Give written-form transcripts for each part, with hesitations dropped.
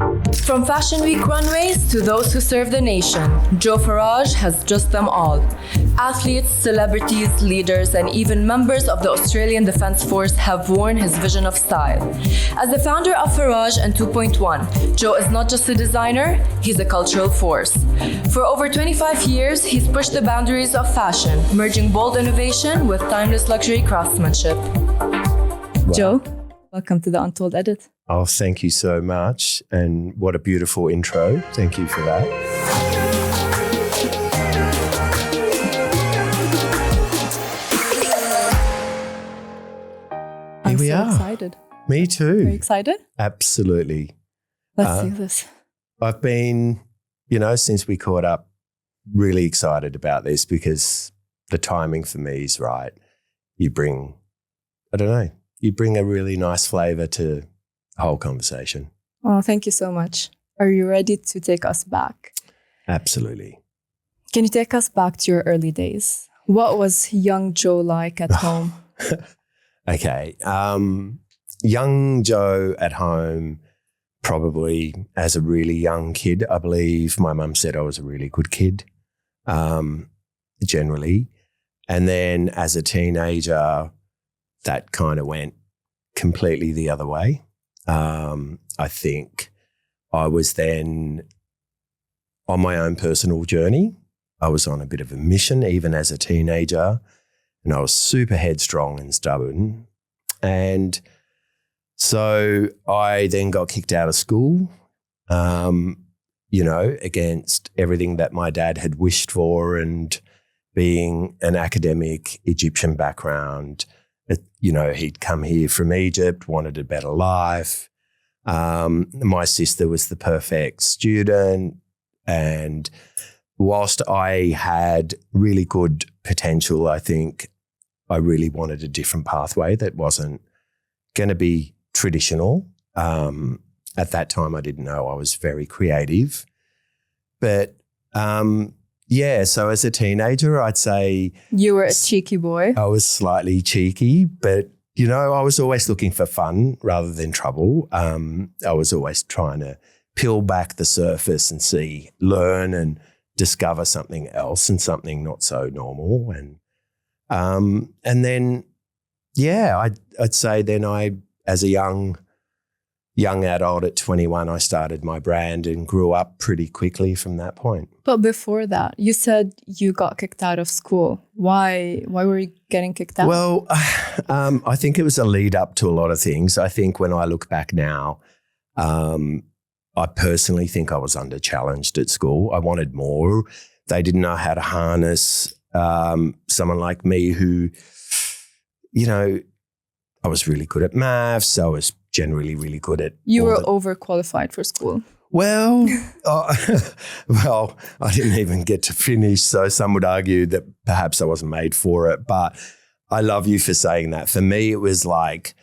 From Fashion Week runways to those who serve the nation, Joe Farage has just them all. Athletes, celebrities, leaders, and even members of the Australian Defence Force have worn his vision of style. As the founder of Farage and 2.1, Joe is not just a designer, he's a cultural force. For over 25 years, he's pushed the boundaries of fashion, merging bold innovation with timeless luxury craftsmanship. Wow. Joe, welcome to the Untold edit. Oh, thank you so much. And what a beautiful intro. Thank you for that. I'm Here we are. Excited. Me too. Are you excited? Absolutely. Let's do this. I've been, since we caught up, really excited about this because the timing for me is right. You bring a really nice flavour to the whole conversation. Oh, thank you so much. Are you ready to take us back? Absolutely. Can you take us back to your early days? What was young Joe like at home? Okay. Young Joe at home, probably as a really young kid. I believe my mum said I was a really good kid, generally. And then as a teenager, that kind of went completely the other way. I think I was then on my own personal journey. I was on a bit of a mission even as a teenager, and I was super headstrong and stubborn. And so I then got kicked out of school, against everything that my dad had wished for, and being an academic Egyptian background, he'd come here from Egypt, wanted a better life. My sister was the perfect student, and whilst I had really good potential, I think I really wanted a different pathway that wasn't going to be traditional. At that time, I didn't know I was very creative. But so as a teenager, I'd say... You were a cheeky boy. I was slightly cheeky, but, I was always looking for fun rather than trouble. I was always trying to peel back the surface and learn and discover something else and something not so normal. And then, I'd say then as a young adult at 21, I started my brand and grew up pretty quickly from that point. But before that, you said you got kicked out of school. Why were you getting kicked out? Well, I think it was a lead up to a lot of things. I think when I look back now, I personally think I was under-challenged at school. I wanted more. They didn't know how to harness someone like me who, I was really good at maths. I was generally really good at... You were overqualified for school. Well, I didn't even get to finish, so some would argue that perhaps I wasn't made for it, but I love you for saying that. For me, it was like,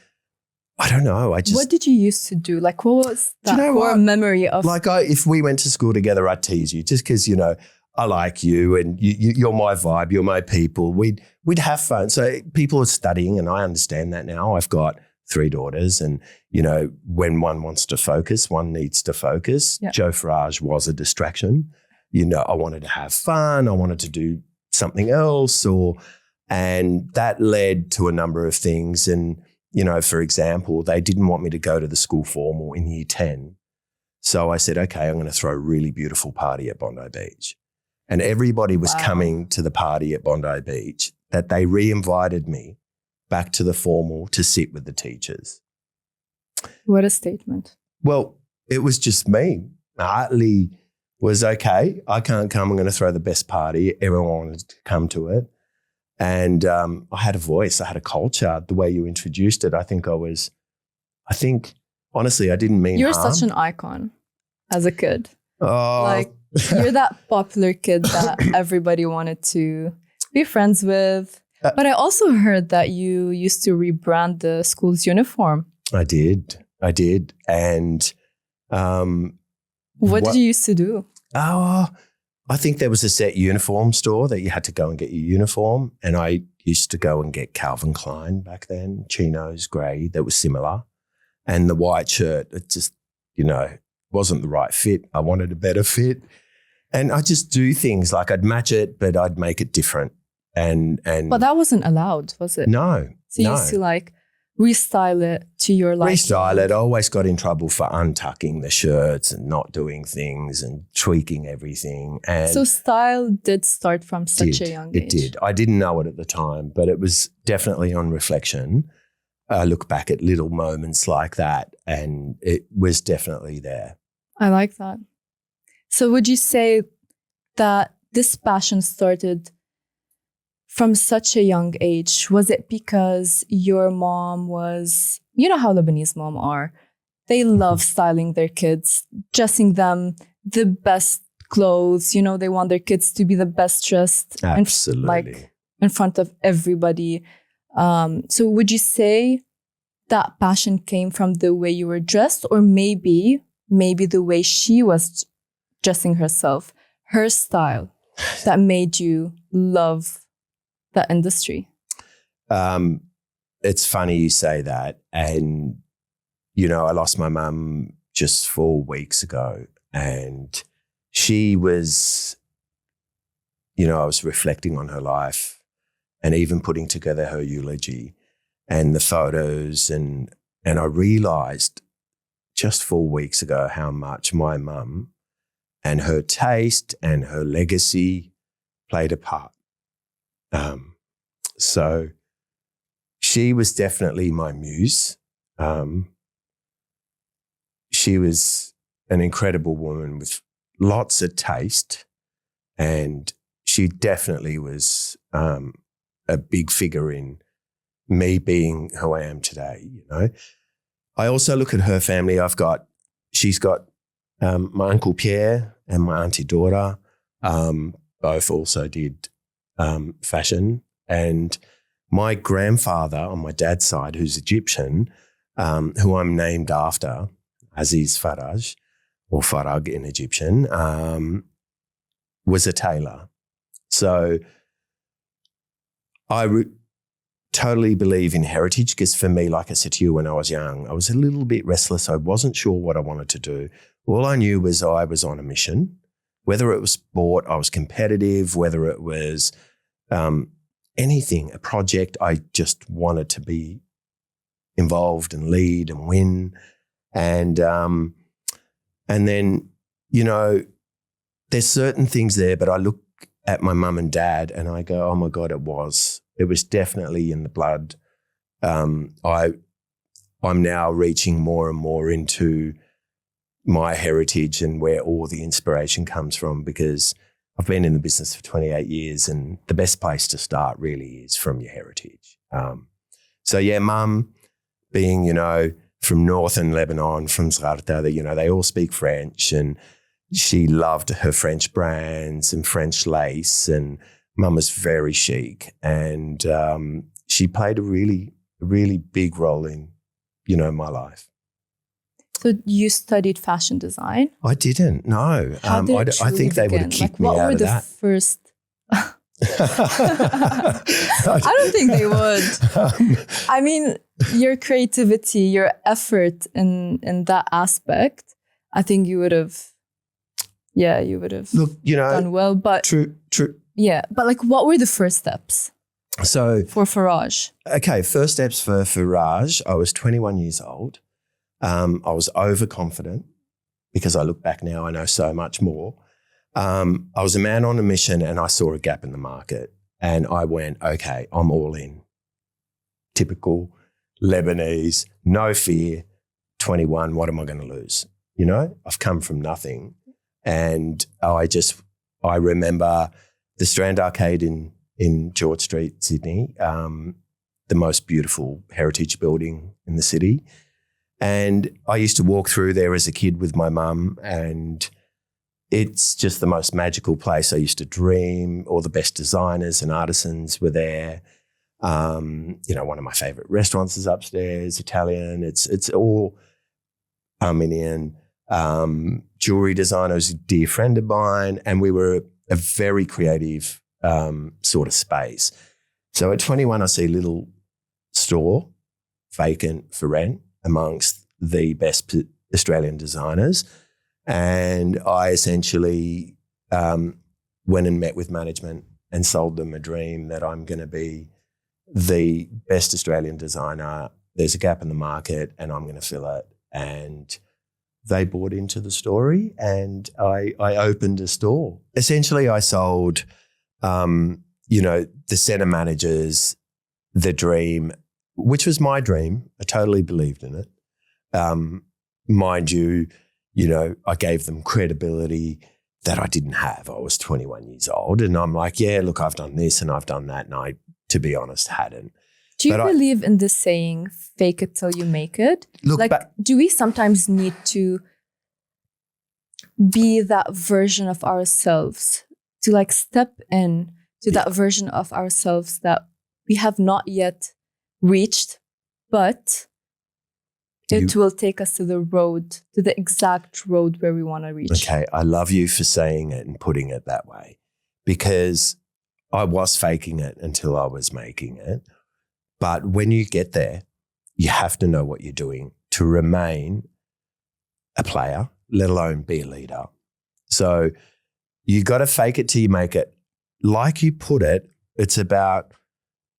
I don't know. What did you used to do? Like, what was that core memory of... Like, if we went to school together, I'd tease you just because, I like you and you're my vibe, you're my people. We'd have fun. So people are studying, and I understand that now. I've got 3 daughters, and, when one wants to focus, one needs to focus. Yeah. Joe Farage was a distraction. I wanted to have fun. I wanted to do something else, and that led to a number of things. And, for example, they didn't want me to go to the school formal in year 10. So I said, okay, I'm going to throw a really beautiful party at Bondi Beach. And everybody was coming to the party at Bondi Beach, that they re-invited me back to the formal to sit with the teachers. What a statement. Well, it was just me. Hartley was, okay, I can't come. I'm going to throw the best party. Everyone wanted to come to it. And I had a voice. I had a culture. The way you introduced it, I think honestly, I didn't mean You're harm. Such an icon as a kid. Oh. You're that popular kid that everybody wanted to be friends with. But I also heard that you used to rebrand the school's uniform. I did. And what did you used to do? Oh, I think there was a set uniform store that you had to go and get your uniform. And I used to go and get Calvin Klein back then, chinos, grey, that was similar. And the white shirt, it just, wasn't the right fit. I wanted a better fit. And I just do things like I'd match it, but I'd make it different. But that wasn't allowed, was it? No. So you used to like restyle it to your liking. Restyle it. I always got in trouble for untucking the shirts and not doing things and tweaking everything. And so style did start from such a young age. It did. I didn't know it at the time, but it was definitely on reflection. I look back at little moments like that and it was definitely there. I like that. So would you say that this passion started from such a young age? Was it because your mom was, you know how Lebanese moms are, they love styling their kids, dressing them the best clothes, you know, they want their kids to be the best dressed. Absolutely. In front of everybody. So would you say that passion came from the way you were dressed, or maybe the way she was dressing herself, her style, that made you love that industry? It's funny you say that. And, you know, I lost my mum just 4 weeks ago and she was, you know, I was reflecting on her life and even putting together her eulogy and the photos and I realised just 4 weeks ago how much my mum and her taste and her legacy played a part. So she was definitely my muse. She was an incredible woman with lots of taste, and she definitely was a big figure in me being who I am today, you know. I also look at her family. She's got my Uncle Pierre and my Auntie Dora, both also did fashion. And my grandfather on my dad's side, who's Egyptian, who I'm named after, Aziz Farage, or Farag in Egyptian, was a tailor. So I totally believe in heritage because for me, like I said to you when I was young, I was a little bit restless. I wasn't sure what I wanted to do. All I knew was I was on a mission. Whether it was sport, I was competitive, whether it was anything, a project, I just wanted to be involved and lead and win. And then, you know, there's certain things there, but I look at my mum and dad and I go, oh my God, it was definitely in the blood. I'm now reaching more and more into my heritage and where all the inspiration comes from, because I've been in the business for 28 years and the best place to start really is from your heritage. So yeah, mum being, you know, from northern Lebanon, from Zarta, that, you know, they all speak French, and she loved her French brands and French lace, and mum was very chic, and she played a really, really big role in, you know, my life. So you studied fashion design? I didn't, no. How did it I think they would have kicked me out of that. First? I don't think they would. I mean, your creativity, your effort in that aspect, I think you would have, Look, you know, done well. But true. Yeah, but like, what were the first steps? So for Farage? Okay, first steps for Farage. I was 21 years old. I was overconfident because I look back now, I know so much more. I was a man on a mission and I saw a gap in the market and I went, okay, I'm all in. Typical Lebanese, no fear, 21, what am I going to lose? You know, I've come from nothing. And I remember the Strand Arcade in George Street, Sydney, the most beautiful heritage building in the city. And I used to walk through there as a kid with my mum, and it's just the most magical place. I used to dream. All the best designers and artisans were there. You know, one of my favourite restaurants is upstairs, Italian. It's all Armenian. Jewelry designer was a dear friend of mine, and we were a very creative sort of space. So at 21, I see a little store vacant for rent amongst the best Australian designers. And I essentially went and met with management and sold them a dream that I'm going to be the best Australian designer. There's a gap in the market and I'm going to fill it. And they bought into the story and I opened a store. Essentially, I sold, the centre managers the dream, which was my dream. I totally believed in it. Mind you, I gave them credibility that I didn't have. I was 21 years old and I'm like, yeah, look, I've done this and I've done that. And I, to be honest, hadn't. Do you believe in this saying, fake it till you make it? Look, do we sometimes need to be that version of ourselves, to step in to that version of ourselves that we have not yet reached, but it will take us to the exact road where we want to reach. Okay, I love you for saying it and putting it that way, because I was faking it until I was making it. But when you get there, you have to know what you're doing to remain a player, let alone be a leader. So you got to fake it till you make it. Like you put it, it's about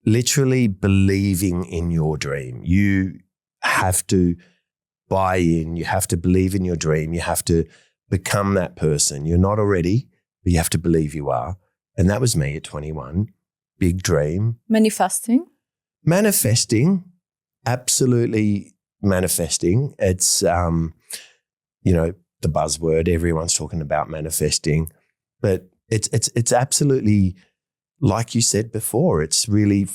literally believing in your dream. You have to buy in. You have to believe in your dream. You have to become that person. You're not already, but you have to believe you are. And that was me at 21. Big dream. Manifesting, absolutely manifesting. It's, the buzzword, everyone's talking about manifesting, but it's absolutely, like you said before, it's really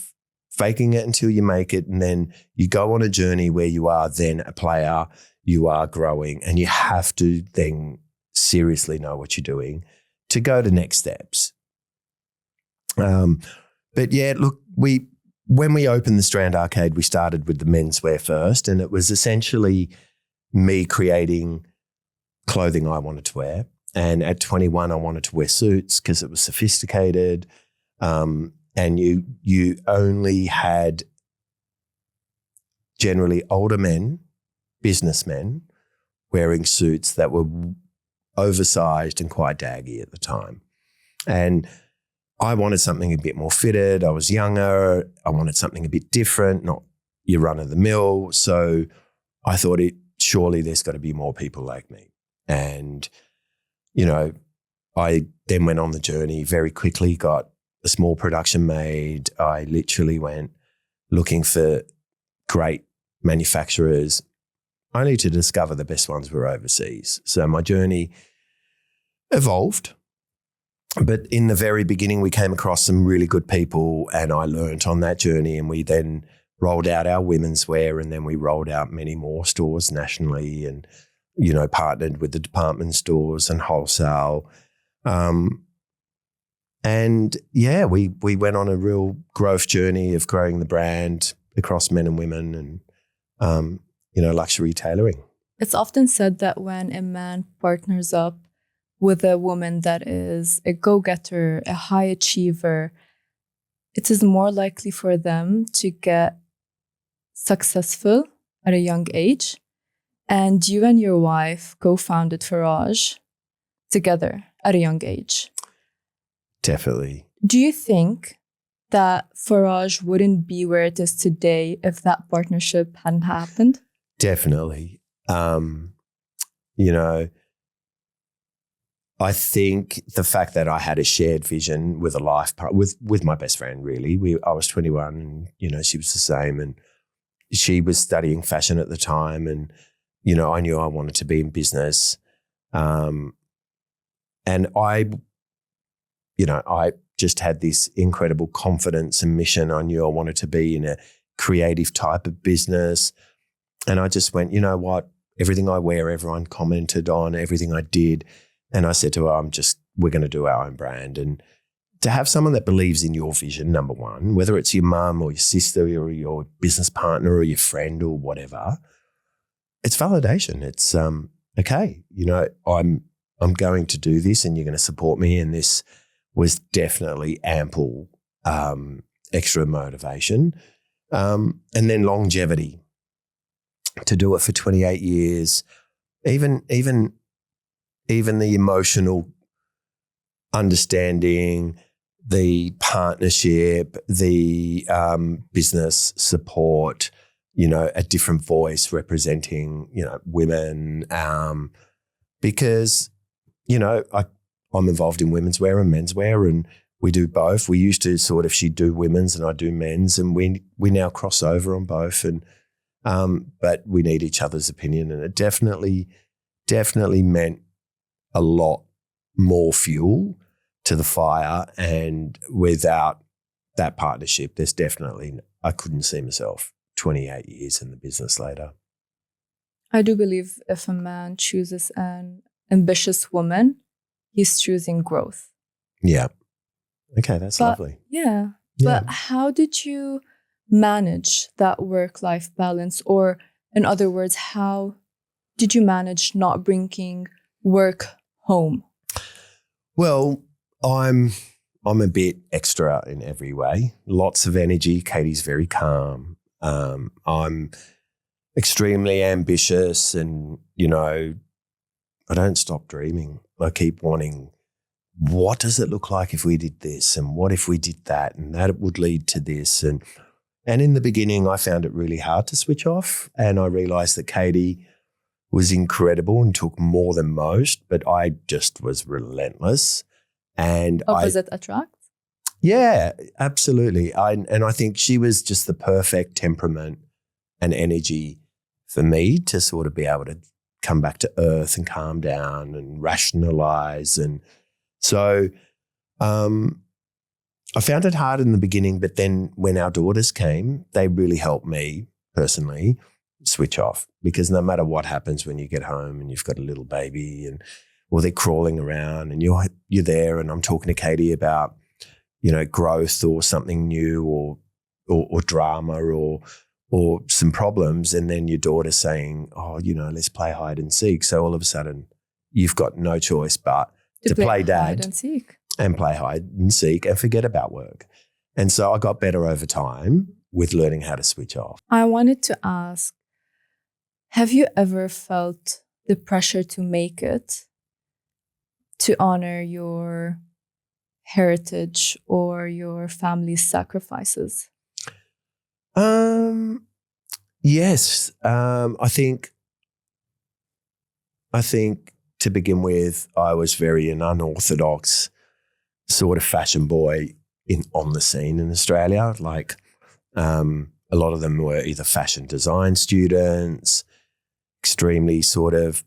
faking it until you make it. And then you go on a journey where you are then a player, you are growing, and you have to then seriously know what you're doing to go to next steps. But yeah, look, when we opened the Strand Arcade, we started with the menswear first, and it was essentially me creating clothing I wanted to wear. And at 21, I wanted to wear suits because it was sophisticated. And you only had generally older men, businessmen, wearing suits that were oversized and quite daggy at the time. And I wanted something a bit more fitted. I was younger. I wanted something a bit different, not your run-of-the-mill. So I thought surely there's got to be more people like me. And, I then went on the journey very quickly, got a small production made. I literally went looking for great manufacturers, only to discover the best ones were overseas. So my journey evolved. But in the very beginning, we came across some really good people and I learnt on that journey, and we then rolled out our women's wear, and then we rolled out many more stores nationally and, partnered with the department stores and wholesale. And yeah, we went on a real growth journey of growing the brand across men and women and, luxury tailoring. It's often said that when a man partners up with a woman that is a go-getter, a high achiever, it is more likely for them to get successful at a young age. And you and your wife co-founded Farage together at a young age. Definitely. Do you think that Farage wouldn't be where it is today if that partnership hadn't happened? Definitely. I think the fact that I had a shared vision with a life with my best friend, really. I was 21 and, she was the same, and she was studying fashion at the time, and, I knew I wanted to be in business. And I just had this incredible confidence and mission. I knew I wanted to be in a creative type of business. And I just went, you know what? Everything I wear, everyone commented on, everything I did. And I said to her, we're going to do our own brand. And to have someone that believes in your vision, number one, whether it's your mum or your sister or your business partner or your friend or whatever, it's validation. It's, okay, I'm going to do this and you're going to support me. And this was definitely ample extra motivation. And then longevity, to do it for 28 years, even even the emotional understanding, the partnership, the business support, a different voice representing, women, because, I'm involved in women's wear and men's wear, and we do both. We used to she'd do women's and I do men's, and we now cross over on both, and but we need each other's opinion, and it definitely meant a lot more fuel to the fire. And without that partnership, I couldn't see myself 28 years in the business later. I do believe if a man chooses an ambitious woman, he's choosing growth. Yeah. Okay, that's lovely. Yeah. But how did you manage that work-life balance? Or in other words, how did you manage not bringing work home? Well, I'm a bit extra in every way. Lots of energy. Katie's very calm. I'm extremely ambitious, and, I don't stop dreaming. I keep wanting, what does it look like if we did this? And what if we did that? And that would lead to this. And in the beginning, I found it really hard to switch off. And I realized that Katie was incredible and took more than most, but I just was relentless. And opposite attract? Yeah, absolutely. I think she was just the perfect temperament and energy for me to sort of be able to come back to earth and calm down and rationalize. And so I found it hard in the beginning, but then when our daughters came, they really helped me personally switch off, because no matter what happens when you get home and you've got a little baby or they're crawling around and you're there, and I'm talking to Katie about, growth or something new or drama or some problems, and then your daughter saying, oh, let's play hide and seek. So all of a sudden you've got no choice but to play dad hide and seek. And play hide and seek and forget about work. And so I got better over time with learning how to switch off. I wanted to ask, have you ever felt the pressure to make it, to honor your heritage or your family's sacrifices? Yes. I think to begin with, I was very an unorthodox sort of fashion boy on the scene in Australia. Like a lot of them were either fashion design students, extremely sort of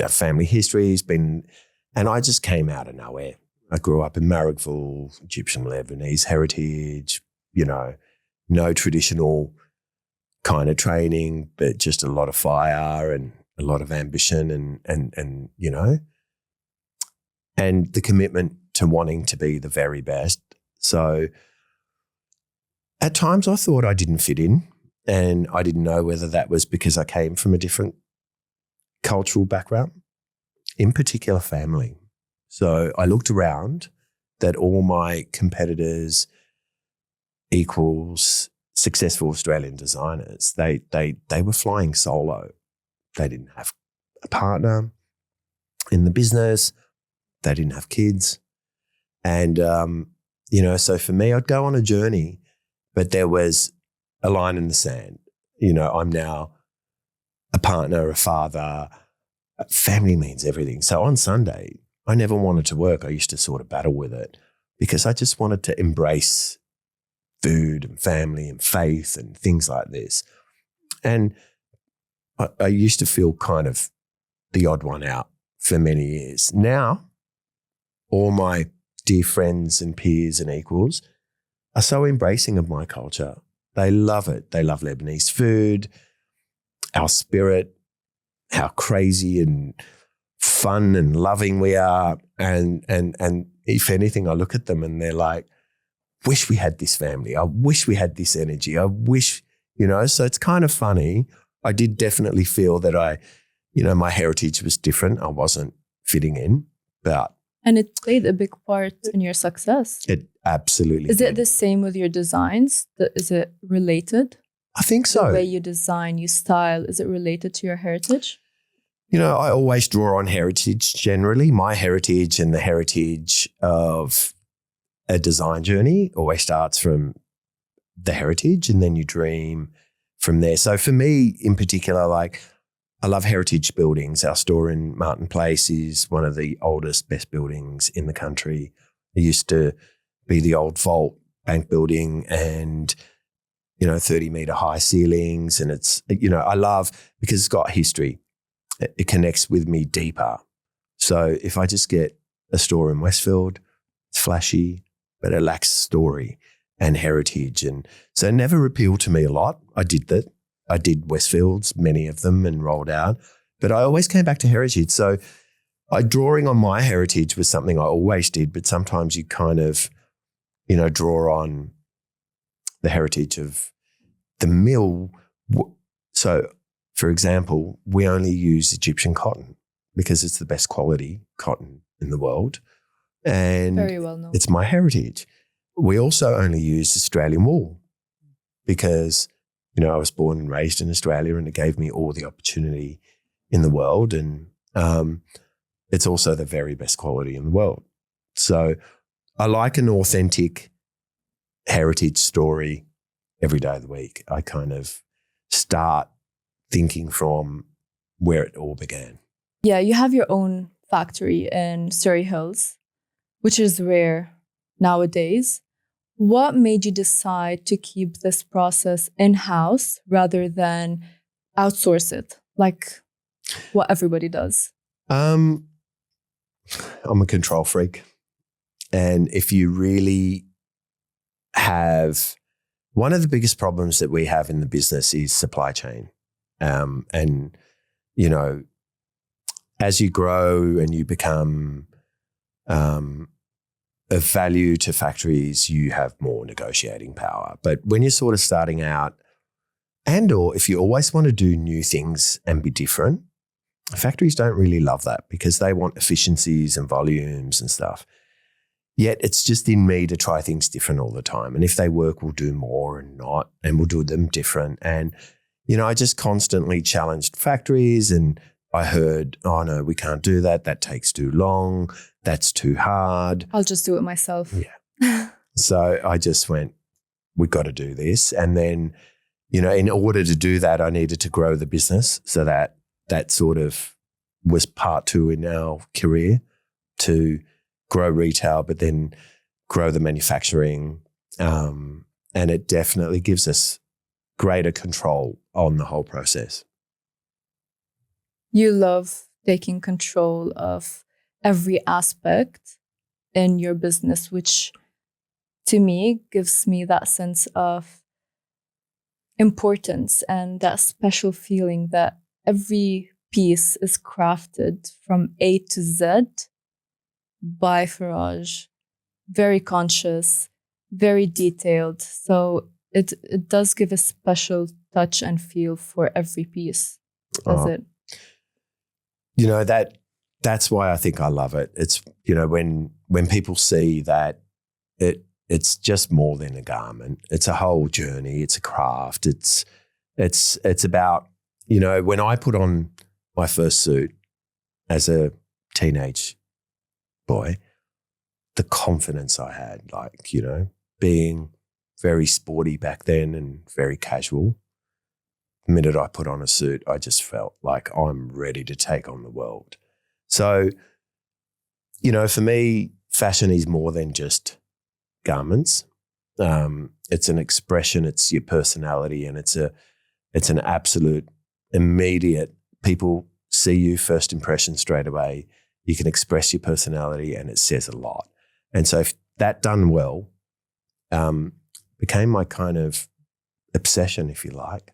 family histories, and I just came out of nowhere. I grew up in Marrickville, Egyptian Lebanese heritage, no traditional kind of training, but just a lot of fire and a lot of ambition and the commitment to wanting to be the very best. So at times I thought I didn't fit in, and I didn't know whether that was because I came from a different cultural background, in particular family. So I looked around that all my competitors equals successful Australian designers. They were flying solo. They didn't have a partner in the business. They didn't have kids. And, so for me, I'd go on a journey, but there was a line in the sand. I'm now a partner, a father. Family means everything. So on Sunday, I never wanted to work. I used to sort of battle with it because I just wanted to embrace food and family and faith and things like this. And I used to feel kind of the odd one out for many years. Now, all my dear friends and peers and equals are so embracing of my culture. They love it. They love Lebanese food, our spirit, how crazy and fun and loving we are. And if anything, I look at them and they're like, wish we had this family. I wish we had this energy. I wish, so it's kind of funny. I did definitely feel that my heritage was different. I wasn't fitting in, but. And it played a big part in your success. It absolutely Is did. it the same with your designs? Is it related? I think so. The way you design, you style, is it related to your heritage? I always draw on heritage generally. My heritage and the heritage of a design journey always starts from the heritage, and then you dream from there. So for me in particular, like, I love heritage buildings. Our store in Martin Place is one of the oldest, best buildings in the country. It used to be the old vault bank building, and 30-meter high ceilings. And it's, I love, because it's got history. It connects with me deeper. So if I just get a store in Westfield, it's flashy, but it lacks story and heritage. And so it never appealed to me a lot. I did that. I did Westfields, many of them, and rolled out. But I always came back to heritage. So drawing on my heritage was something I always did, but sometimes you kind of, draw on the heritage of the mill. So, for example, we only use Egyptian cotton because it's the best quality cotton in the world. And very well known. It's my heritage. We also only use Australian wool because, I was born and raised in Australia, and it gave me all the opportunity in the world. And it's also the very best quality in the world. So I like an authentic heritage story every day of the week. I kind of start thinking from where it all began. Yeah, you have your own factory in Surrey Hills, which is rare nowadays. What made you decide to keep this process in-house rather than outsource it, like what everybody does? I'm a control freak. And if you really have, one of the biggest problems that we have in the business is supply chain. And, as you grow and you become of value to factories, you have more negotiating power. But when you're sort of starting out, or if you always want to do new things and be different, factories don't really love that because they want efficiencies and volumes and stuff. Yet it's just in me to try things different all the time. And if they work, we'll do more, and not, and we'll do them different. And, I just constantly challenged factories, and I heard, oh no, we can't do that. That takes too long. That's too hard. I'll just do it myself. Yeah. So I just went, we've got to do this. And then, in order to do that, I needed to grow the business. So that sort of was part 2 in our career, to grow retail, but then grow the manufacturing. And it definitely gives us greater control on the whole process. You love taking control of every aspect in your business, which to me gives me that sense of importance and that special feeling that every piece is crafted from A to Z by Farage, very conscious, very detailed. So it does give a special touch and feel for every piece, does it? That's why I think I love it. It's, when people see that it's just more than a garment. It's a whole journey. It's a craft. It's about, when I put on my first suit as a teenage boy, the confidence I had, being very sporty back then and very casual. The minute I put on a suit, I just felt like I'm ready to take on the world. So, for me, fashion is more than just garments. It's an expression, it's your personality, and it's an absolute immediate, people see you first impression straight away. You can express your personality, and it says a lot. And so if that done well, became my kind of obsession, if you like.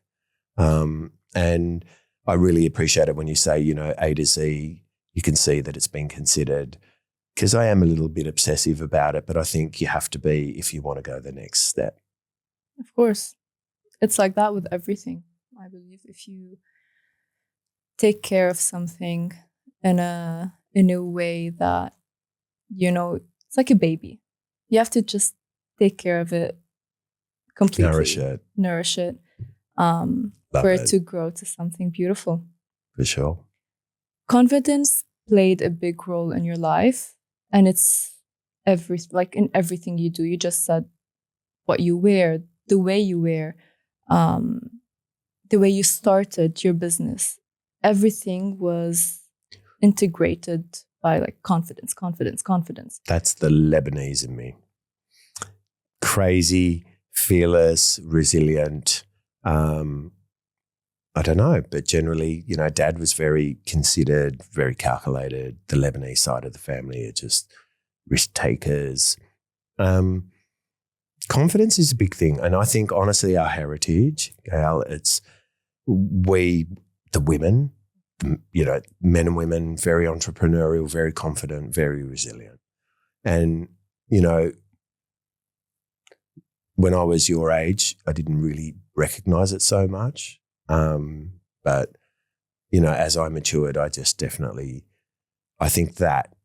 And I really appreciate it when you say, A to Z, you can see that it's been considered, because I am a little bit obsessive about it, but I think you have to be if you want to go the next step. Of course. It's like that with everything, I believe. If you take care of something in a way that, it's like a baby. You have to just take care of it completely. Nourish it. For it to grow to something beautiful. For sure. confidence played a big role in your life, and it's in everything you do. You just said what you wear, the way you wear, the way you started your business. Everything was integrated by like confidence. That's the Lebanese in me. Crazy, fearless, resilient. I don't know, but generally, you know, Dad was very considered, very calculated. The Lebanese side of the family are just risk takers. Confidence is a big thing. And I think, honestly, our heritage, Gaelle, it's the women, you know, men and women, very entrepreneurial, very confident, very resilient. And, you know, when I was your age, I didn't really recognize it so much. But, you know, as I matured, I think that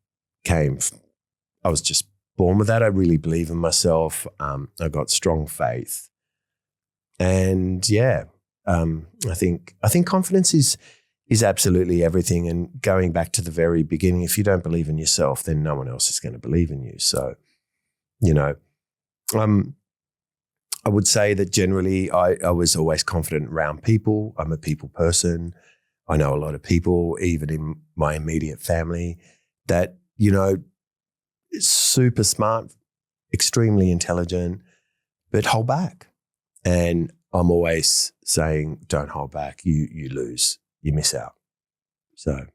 I was just born with that. I really believe in myself. I got strong faith. And I think confidence is absolutely everything. And going back to the very beginning, if you don't believe in yourself, then no one else is going to believe in you. So, you know, I would say that generally I was always confident around people. I'm a people person. I know a lot of people, even in my immediate family, that, you know, super smart, extremely intelligent, but hold back. And I'm always saying, don't hold back. You lose. You miss out. So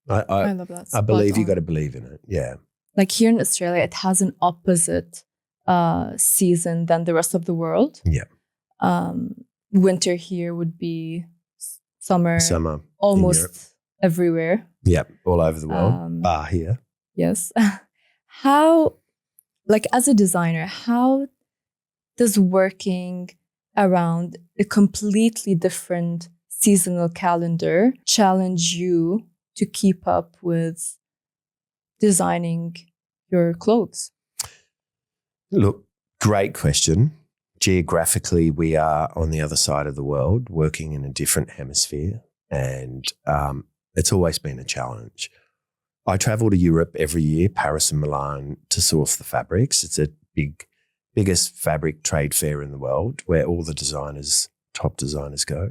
I love that. I believe you got to believe in it. Yeah. Like here in Australia, it has an opposite season than the rest of the world. Yeah. Winter here would be summer almost everywhere. Yeah, all over the world. Bar here. Yes. How, like as a designer, how does working around a completely different seasonal calendar challenge you to keep up with designing your clothes? Look, great question. Geographically, we are on the other side of the world, working in a different hemisphere, and it's always been a challenge. I travel to Europe every year, Paris and Milan, to source the fabrics. It's a biggest fabric trade fair in the world where all the top designers go.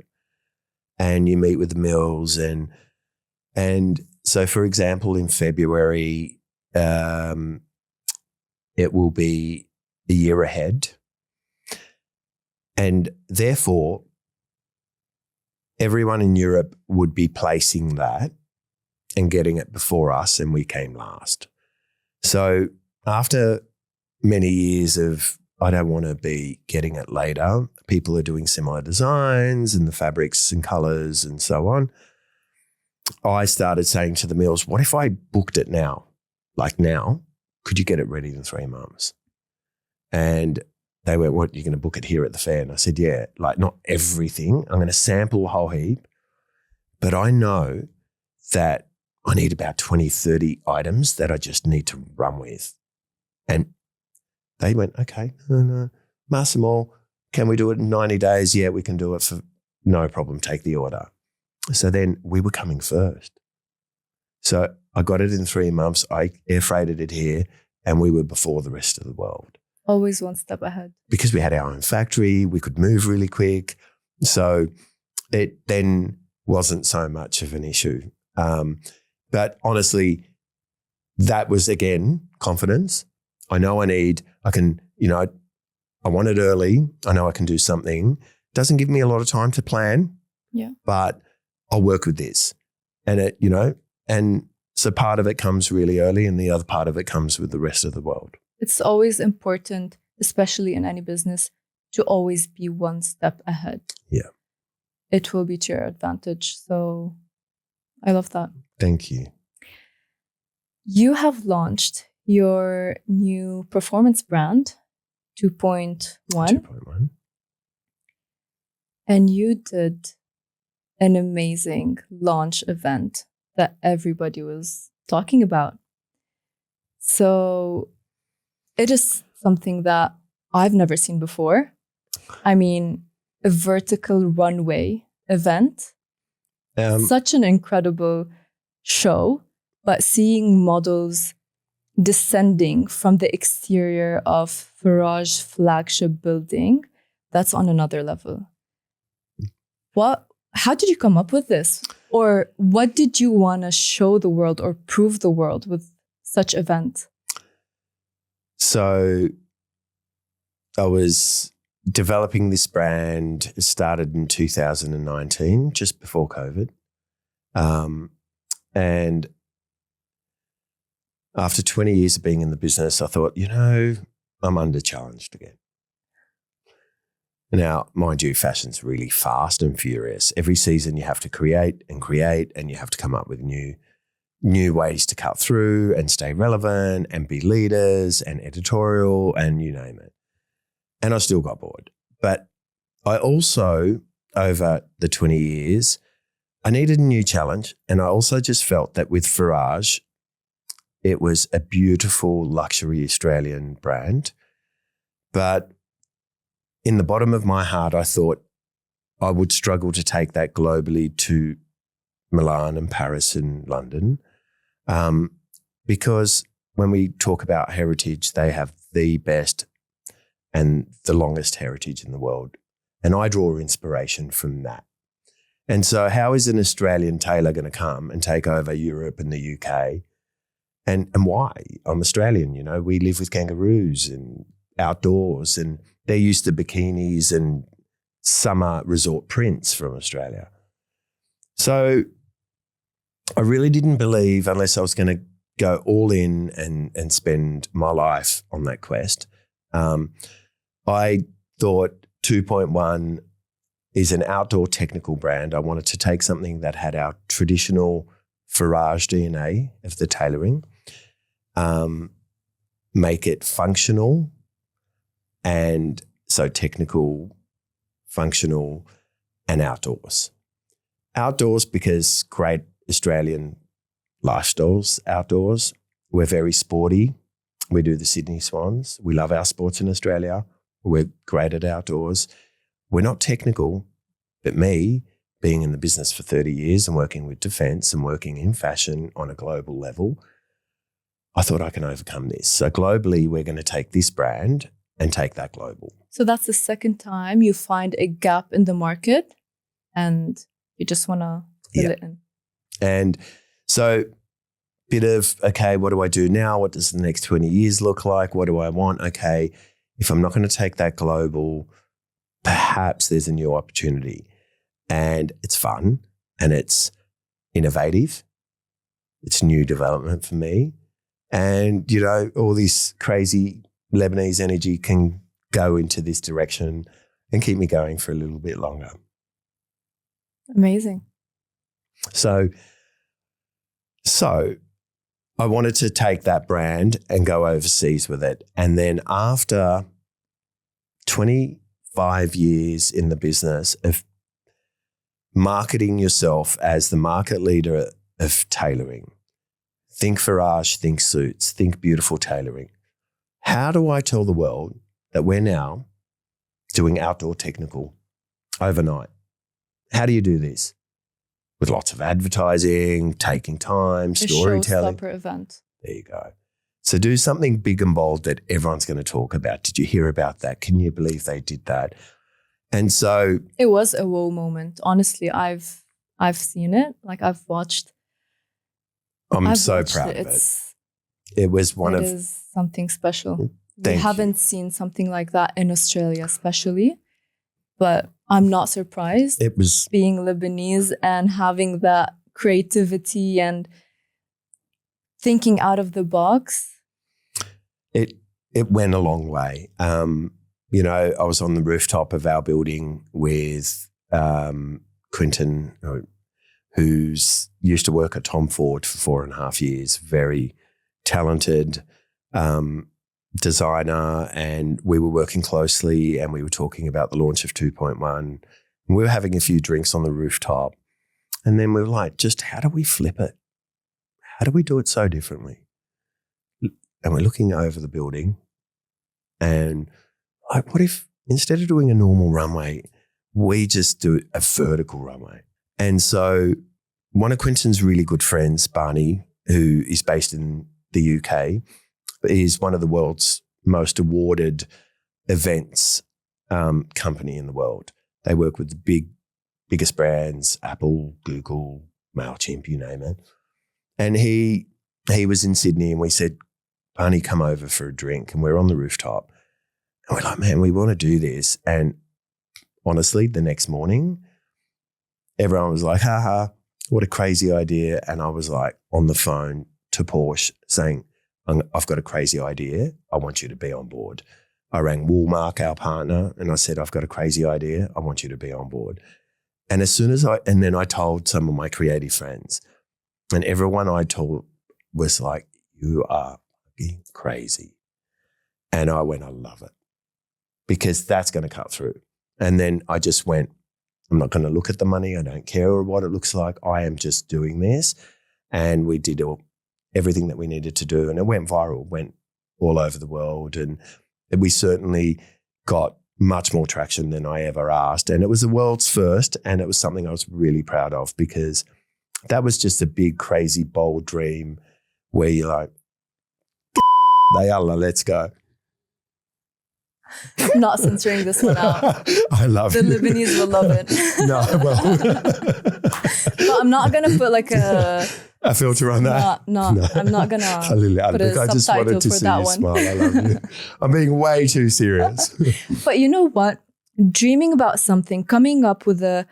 And you meet with the mills. And so, for example, in February, it will be a year ahead. And therefore, everyone in Europe would be placing that and getting it before us, and we came last. So after many years of, I don't want to be getting it later, people are doing similar designs and the fabrics and colours and so on, I started saying to the mills, what if I booked it now? Like now, could you get it ready in 3 months? And they went, what, you're going to book it here at the fair? And I said, yeah, like not everything. I'm going to sample a whole heap, but I know that I need about 20, 30 items that I just need to run with. And they went, okay, no, Massimo, can we do it in 90 days? Yeah, we can do it for no problem. Take the order. So then we were coming first. So I got it in 3 months. I air freighted it here and we were before the rest of the world. Always one step ahead. Because we had our own factory, we could move really quick. So it then wasn't so much of an issue. But honestly, that was, again, confidence. I know I can, I want it early. I know I can do something. Doesn't give me a lot of time to plan. Yeah. But I'll work with this. And and so part of it comes really early and the other part of it comes with the rest of the world. It's always important, especially in any business, to always be one step ahead. Yeah. It will be to your advantage. So I love that. Thank you. You have launched your new performance brand, 2.1. 2.1. And you did an amazing launch event that everybody was talking about. So it is something that I've never seen before. I mean, a vertical runway event. Such an incredible show, but seeing models descending from the exterior of Farage flagship building, that's on another level. How did you come up with this? Or what did you want to show the world or prove the world with such event? So I was developing this brand. It started in 2019, just before COVID. And after 20 years of being in the business, I thought, I'm under-challenged again. Now, mind you, fashion's really fast and furious. Every season you have to create, and you have to come up with new ways to cut through and stay relevant and be leaders and editorial and you name it. And I still got bored. But I also, over the 20 years, I needed a new challenge. And I also just felt that with Farage, it was a beautiful luxury Australian brand. But in the bottom of my heart, I thought I would struggle to take that globally to Milan and Paris and London, because when we talk about heritage, they have the best and the longest heritage in the world. And I draw inspiration from that. And so how is an Australian tailor going to come and take over Europe and the UK? And why? I'm Australian, we live with kangaroos and outdoors, and they're used to bikinis and summer resort prints from Australia. So I really didn't believe, unless I was going to go all in and spend my life on that quest, I thought 2.1 is an outdoor technical brand. I wanted to take something that had our traditional Farage DNA of the tailoring, make it functional, and so technical, functional, and outdoors. Outdoors because great Australian lifestyles outdoors. We're very sporty. We do the Sydney Swans. We love our sports in Australia. We're great at outdoors. We're not technical, but me, being in the business for 30 years and working with defence and working in fashion on a global level, I thought I can overcome this. So globally, we're going to take this brand and take that global. So that's the second time you find a gap in the market and you just want to fill it in. And so bit of, okay, what do I do now? What does the next 20 years look like? What do I want? Okay, if I'm not going to take that global, perhaps there's a new opportunity. And it's fun and it's innovative. It's new development for me. And, all this crazy Lebanese energy can go into this direction and keep me going for a little bit longer. Amazing. So I wanted to take that brand and go overseas with it. And then after 25 years in the business of marketing yourself as the market leader of tailoring, think Farage, think suits, think beautiful tailoring. How do I tell the world that we're now doing outdoor technical overnight? How do you do this? With lots of advertising, taking time, storytelling. A showstopper event. There you go. So do something big and bold that everyone's going to talk about. Did you hear about that? Can you believe they did that? And so it was a whoa moment. Honestly, I've seen it. Like I've watched. I'm so proud of it. It was one of. It is something special. We haven't seen something like that in Australia, especially. But I'm not surprised. It was being Lebanese and having that creativity and thinking out of the box. It went a long way. I was on the rooftop of our building with Quinton, who's used to work at Tom Ford for 4.5 years, very talented designer, and we were working closely and we were talking about the launch of 2.1. And we were having a few drinks on the rooftop, and then we were like, just how do we flip it? How do we do it so differently? And we're looking over the building and like, what if instead of doing a normal runway, we just do a vertical runway? And so one of Quentin's really good friends, Barney, who is based in the UK, is one of the world's most awarded events company in the world. They work with the biggest brands, Apple, Google, MailChimp, you name it. And he was in Sydney, and we said, Barney, come over for a drink. And we're on the rooftop. And we're like, man, we want to do this. And honestly, the next morning, everyone was like, ha, what a crazy idea. And I was like on the phone to Porsche saying, I've got a crazy idea. I want you to be on board. I rang Woolmark, our partner, and I said, I've got a crazy idea. I want you to be on board. And then I told some of my creative friends, and everyone I told was like, you are fucking crazy. And I went, I love it, because that's going to cut through. And then I just went, I'm not going to look at the money. I don't care what it looks like. I am just doing this. And we did everything that we needed to do. And it went viral, went all over the world. And we certainly got much more traction than I ever asked. And it was the world's first. And it was something I was really proud of, because that was just a big, crazy, bold dream where you're like, let's go. I'm not censoring this one out. I love the it. The Lebanese will love it. No, well. But I'm not going to put like a filter on that. No, I'm not going to put a I just subtitle wanted to for see that you one. smile. I love you. I'm being way too serious. But you know what? Dreaming about something, coming up with the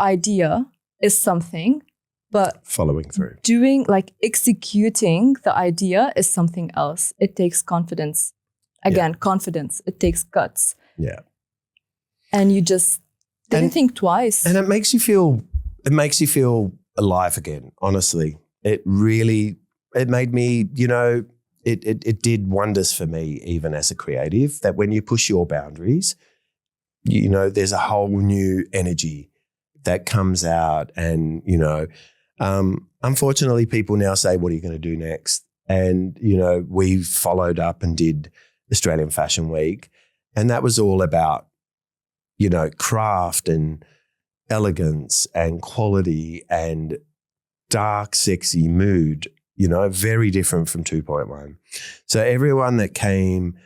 idea is something, but following through, doing, like executing the idea is something else. It takes confidence. Again, confidence. It takes guts. Yeah. And you just didn't think twice. And it makes you feel alive again, honestly. It made me, it did wonders for me, even as a creative, that when you push your boundaries, there's a whole new energy that comes out. And, unfortunately, people now say, what are you going to do next? And, we followed up and did Australian Fashion Week. And that was all about, craft and elegance and quality and dark, sexy mood, very different from 2.1. So everyone that came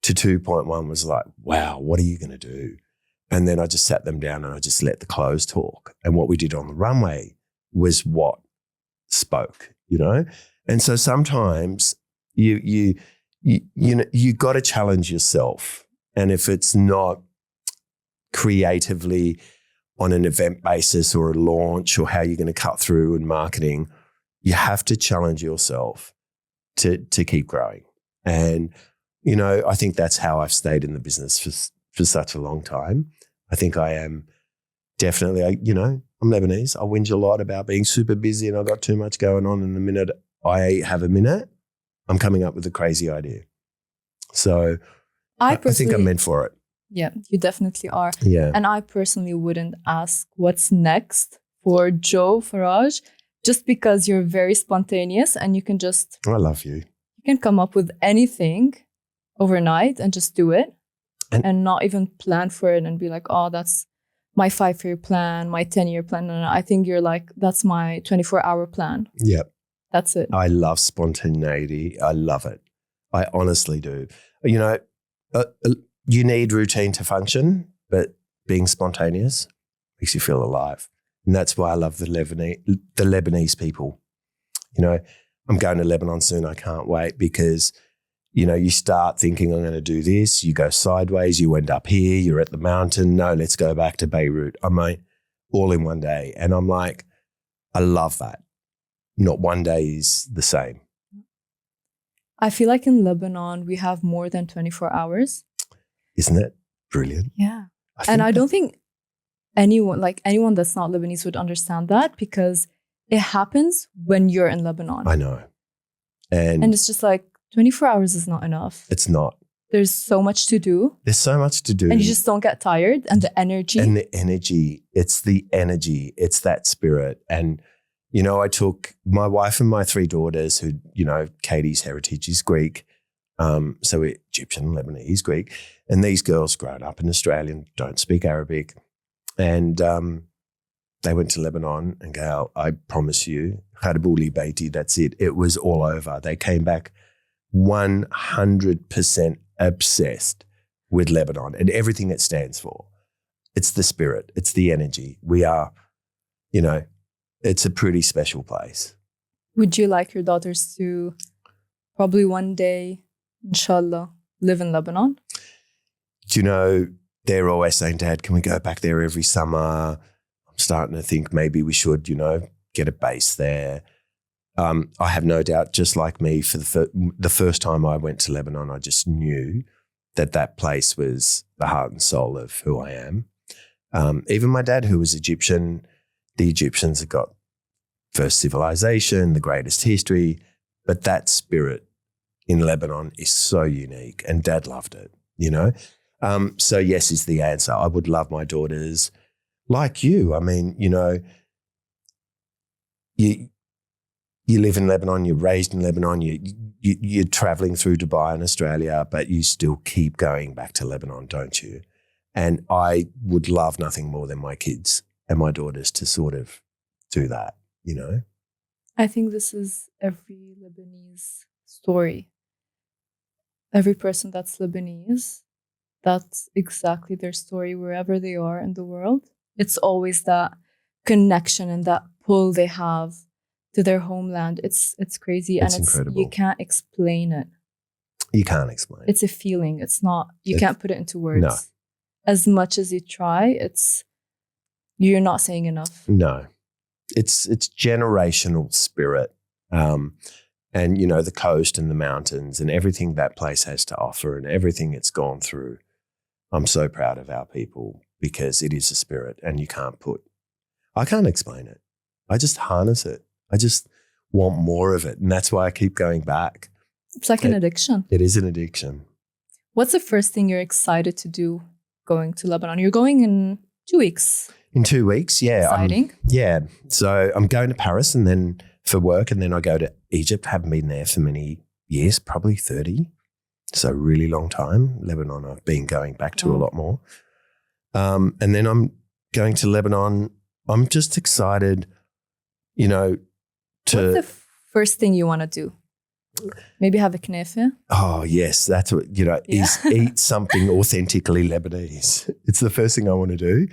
to 2.1 was like, wow, what are you going to do? And then I just sat them down and I just let the clothes talk. And what we did on the runway was what spoke, And so sometimes you got to challenge yourself. And if it's not creatively on an event basis or a launch or how you're going to cut through in marketing, you have to challenge yourself to keep growing. And, I think that's how I've stayed in the business for such a long time. I think I am definitely, I'm Lebanese. I whinge a lot about being super busy and I've got too much going on. And the minute I have a minute, I'm coming up with a crazy idea. So I think I'm meant for it. Yeah, you definitely are. Yeah. And I personally wouldn't ask what's next for Joe Farage, just because you're very spontaneous and you can just... I love you. You can come up with anything overnight and just do it and not even plan for it and be like, oh, that's my 5-year plan, my 10-year plan. No, I think you're like, that's my 24-hour plan. Yep. That's it. I love spontaneity. I love it. I honestly do. You need routine to function, but being spontaneous makes you feel alive. And that's why I love the Lebanese people. I'm going to Lebanon soon. I can't wait, because, you start thinking, I'm going to do this. You go sideways. You end up here. You're at the mountain. No, let's go back to Beirut. All in one day. And I'm like, I love that. Not one day is the same. I feel like in Lebanon, we have more than 24 hours. Isn't it brilliant? Yeah. I don't think anyone that's not Lebanese would understand that, because it happens when you're in Lebanon. I know. And it's just like 24 hours is not enough. It's not. There's so much to do. There's so much to do. And you just don't get tired. And the energy. It's the energy. It's that spirit. And, I took my wife and my 3 daughters who, Katie's heritage is Greek. So we're Egyptian, Lebanese, Greek. And these girls grown up in Australia and don't speak Arabic. And they went to Lebanon, and Gaelle, I promise you, Kharabouli Beiti, that's it. It was all over. They came back 100% obsessed with Lebanon and everything it stands for. It's the spirit. It's the energy. We are, it's a pretty special place. Would you like your daughters to probably one day, inshallah, live in Lebanon? They're always saying, Dad, can we go back there every summer? I'm starting to think maybe we should, get a base there. I have no doubt, just like me, for the first time I went to Lebanon, I just knew that place was the heart and soul of who I am. Even my dad, who was Egyptian, the Egyptians have got first civilization, the greatest history, but that spirit in Lebanon is so unique, and Dad loved it, So yes is the answer. I would love my daughters like you. I mean, you live in Lebanon, you're raised in Lebanon, you're traveling through Dubai and Australia, but you still keep going back to Lebanon, don't you? And I would love nothing more than my kids and my daughters to sort of do that, I think this is every Lebanese story. Every person that's Lebanese, that's exactly their story wherever they are in the world. It's always that connection and that pull they have to their homeland. It's crazy. It's incredible. You can't explain it. You can't explain it. It's a feeling. It's not, you can't put it into words. No. As much as you try, you're not saying enough. No. It's generational spirit. And, the coast and the mountains and everything that place has to offer and everything it's gone through. I'm so proud of our people because it is a spirit, and I can't explain it. I just harness it. I just want more of it. And that's why I keep going back. It's like an addiction. It is an addiction. What's the first thing you're excited to do going to Lebanon? You're going in 2 weeks. In 2 weeks, yeah. Exciting. So I'm going to Paris and then for work, and then I go to Egypt. Haven't been there for many years, probably 30. So really long time. Lebanon I've been going back to a lot more. And then I'm going to Lebanon. I'm just excited, What's the first thing you want to do? Maybe have a knefe? Oh, yes. That's what, is eat something authentically Lebanese. It's the first thing I want to do.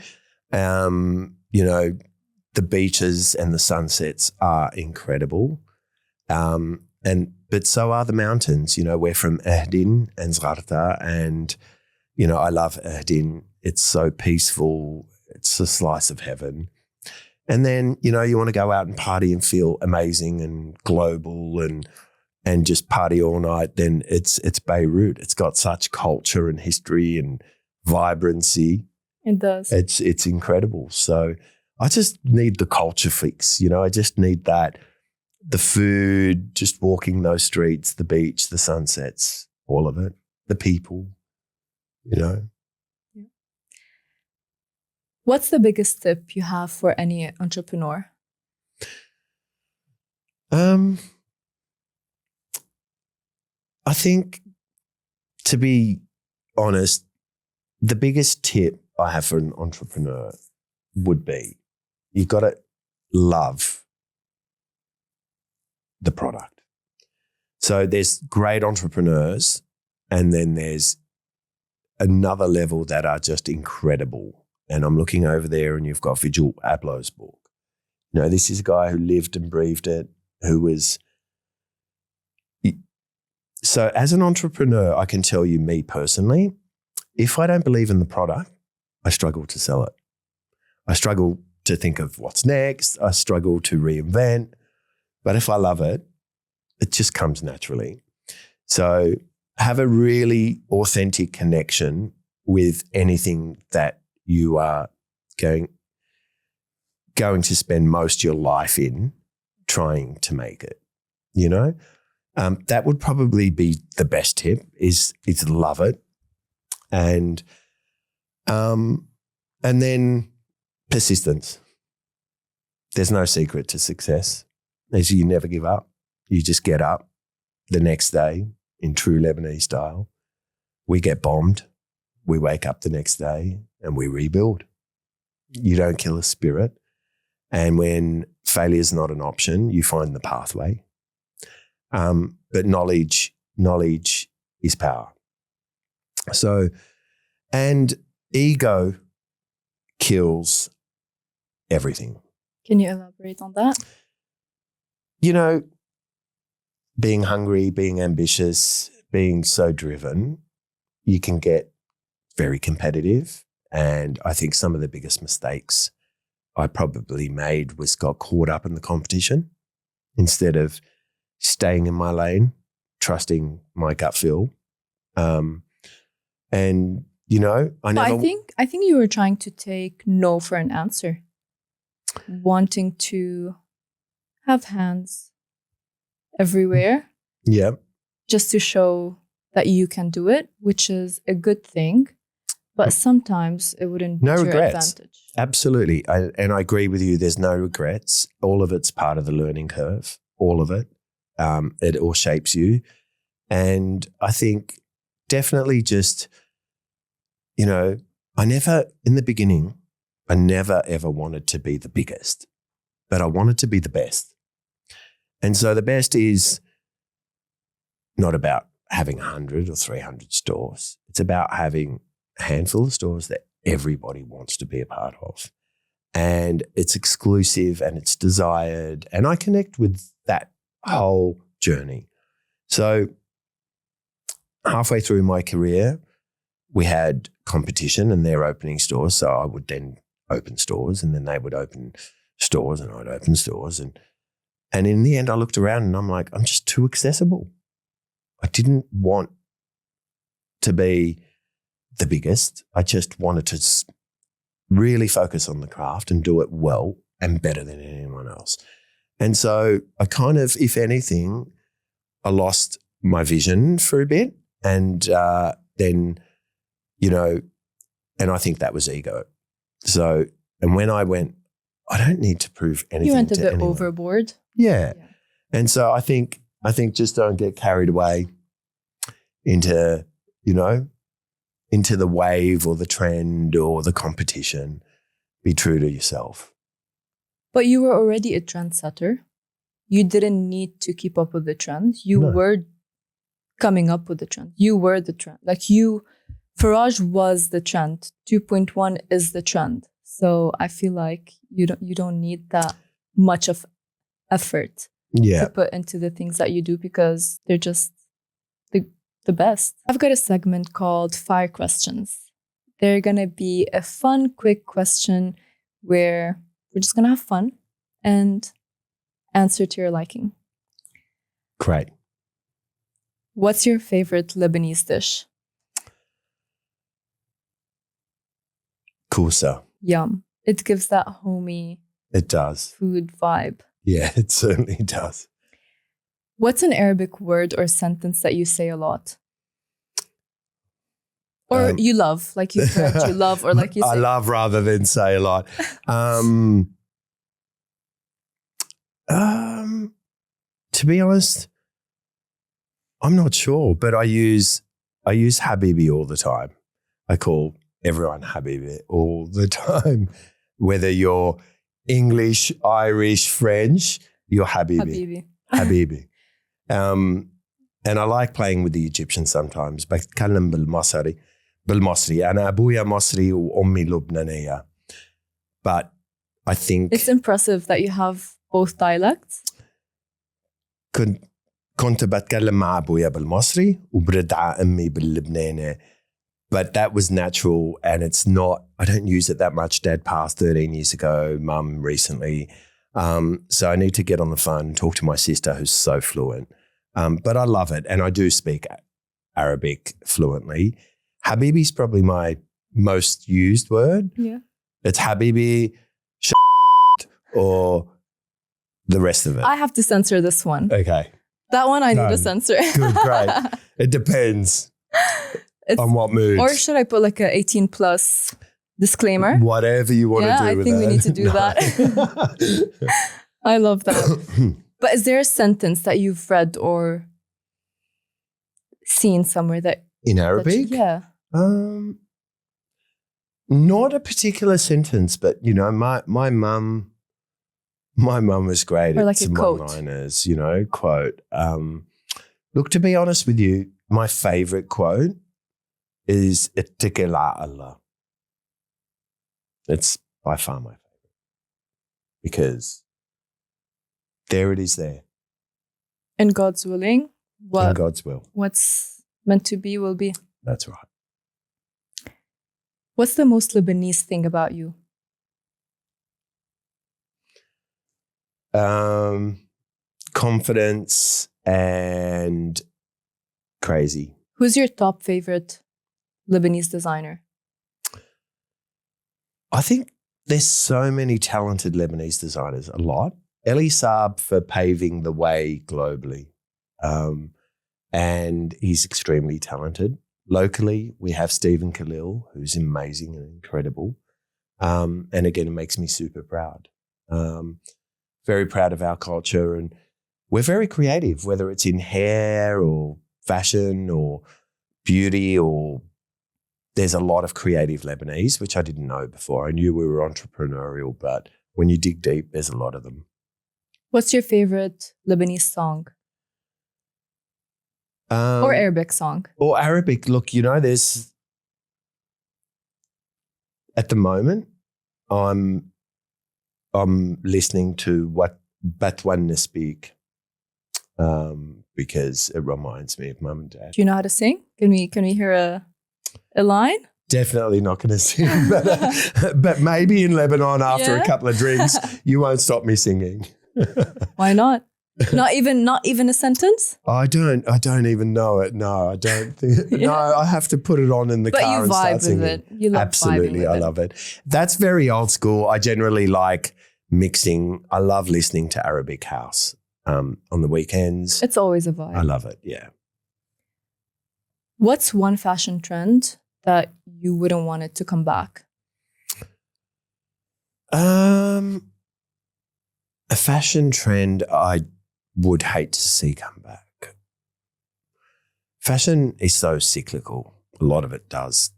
The beaches and the sunsets are incredible. But so are the mountains. We're from Ahdin and Zgharta, and, I love Ahdin. It's so peaceful. It's a slice of heaven. And then, you want to go out and party and feel amazing and global and just party all night, then it's Beirut. It's got such culture and history and vibrancy. It does. It's incredible. So I just need the culture fix. I just need that, the food, just walking those streets, the beach, the sunsets, all of it, the people, Yeah. What's the biggest tip you have for any entrepreneur? I think, to be honest, the biggest tip I have for an entrepreneur would be you've got to love the product. So there's great entrepreneurs, and then there's another level that are just incredible. And I'm looking over there, and you've got Vigil Abloh's book. This is a guy who lived and breathed it, who was... So as an entrepreneur, I can tell you, me personally, if I don't believe in the product, I struggle to sell it. I struggle to think of what's next. I struggle to reinvent. But if I love it, it just comes naturally. So have a really authentic connection with anything that you are going to spend most of your life in trying to make it, That would probably be the best tip is love it. And then persistence. There's no secret to success. You never give up. You just get up the next day in true Lebanese style. We get bombed. We wake up the next day and we rebuild. You don't kill a spirit. And when failure is not an option, you find the pathway. But knowledge is power. So, and ego kills everything. Can you elaborate on that? You know, being hungry, being ambitious, being so driven, you can get very competitive. And I think some of the biggest mistakes I probably made was got caught up in the competition instead of staying in my lane, trusting my gut feel. And, you know, I think you were trying to take no for an answer, wanting to have hands everywhere. Yeah. Just to show that you can do it, which is a good thing. But sometimes it wouldn't be to your advantage. Absolutely. And I agree with you. There's no regrets. All of it's part of the learning curve, all of it. It all shapes you. And I think definitely just, you know, in the beginning, I never ever wanted to be the biggest, but I wanted to be the best. And so the best is not about having 100 or 300 stores. It's about having a handful of stores that everybody wants to be a part of. And it's exclusive and it's desired. And I connect with that whole journey. So halfway through my career, we had competition and they're opening stores. So I would then open stores and then they would open stores and I'd open stores. And in the end, I looked around and I'm like, I'm just too accessible. I didn't want to be the biggest. I just wanted to really focus on the craft and do it well and better than anyone else. And so I kind of, if anything, I lost my vision for a bit. And then, you know, and I think that was ego. So, and when I went, I don't need to prove anything. You went a bit anyone. overboard. Yeah. And so I think just don't get carried away into, you know, into the wave or the trend or the competition. Be true to yourself. But you were already a trendsetter. You didn't need to keep up with the trend. You were coming up with the trend. You were the trend. Like Farage was the trend. 2.1 is the trend. So I feel like you don't need that much of effort to put into the things that you do because they're just the best. I've got a segment called Fire Questions. They're going to be a fun, quick question where we're just going to have fun and answer to your liking. Great. What's your favorite Lebanese dish? Kousa. Yum. It gives that homey It does. food vibe. Yeah, it certainly does. What's an Arabic word or sentence that you say a lot? Or you love, like you said, you love, or like you say. I love rather than say a lot. To be honest, I'm not sure, but I use Habibi all the time. I call everyone Habibi all the time. Whether you're English, Irish, French, you're Habibi. Habibi. And I like playing with the Egyptians sometimes. بتكلم بالمصري. أنا أبويا مصري وأمي لبنانية. But I think it's impressive that you have both dialects. كنت بتكلم مع أبويا بالمصري وبرد على أمي باللبناني. But that was natural and it's not, I don't use it that much. Dad passed 13 years ago, Mum recently. So I need to get on the phone and talk to my sister who's so fluent. But I love it and I do speak Arabic fluently. Habibi is probably my most used word. Yeah. It's Habibi, or the rest of it. I have to censor this one. Okay. That one I need to censor. Good, great. It depends on what mood. Or should I put like a 18 plus disclaimer? Whatever you want to do with that. Yeah, I think we need to do that. I love that. But is there a sentence that you've read or seen somewhere that... In Arabic? Yeah. Not a particular sentence, but, you know, my mum My mum was great Or at like a some quote. one-liners, quote. Look, to be honest with you, my favourite quote is "Ittikila Allah." It's by far my favourite because there it is there. And God's willing, In God's will. what's meant to be will be. That's right. What's the most Lebanese thing about you? Confidence and crazy. Who's your top favorite Lebanese designer? I think there's so many talented Lebanese designers, a lot. Elie Saab for paving the way globally. And he's extremely talented. Locally, we have Stephen Khalil, who's amazing and incredible. And again, it makes me super proud. Very proud of our culture, and we're very creative, whether it's in hair or fashion or beauty, or there's a lot of creative Lebanese, which I didn't know before. I knew we were entrepreneurial, but when you dig deep, there's a lot of them. What's your favorite Lebanese song? Or Arabic song? Or Arabic. Look, there's, at the moment, I'm listening to what Batwan speak because it reminds me of mum and dad. Do you know how to sing? Can we hear a line? Definitely not going to sing, but maybe in Lebanon after a couple of drinks, you won't stop me singing. Why not? Not even a sentence? I don't even know it. No, I don't think. No, I have to put it on in the car and start singing. But you vibe with it. You love Absolutely, I love it. That's very old school. I generally like mixing. I love listening to Arabic house on the weekends. It's always a vibe. I love it. Yeah. What's one fashion trend that you wouldn't want it to come back? A fashion trend I would hate to see come back. Fashion is so cyclical. A lot of it does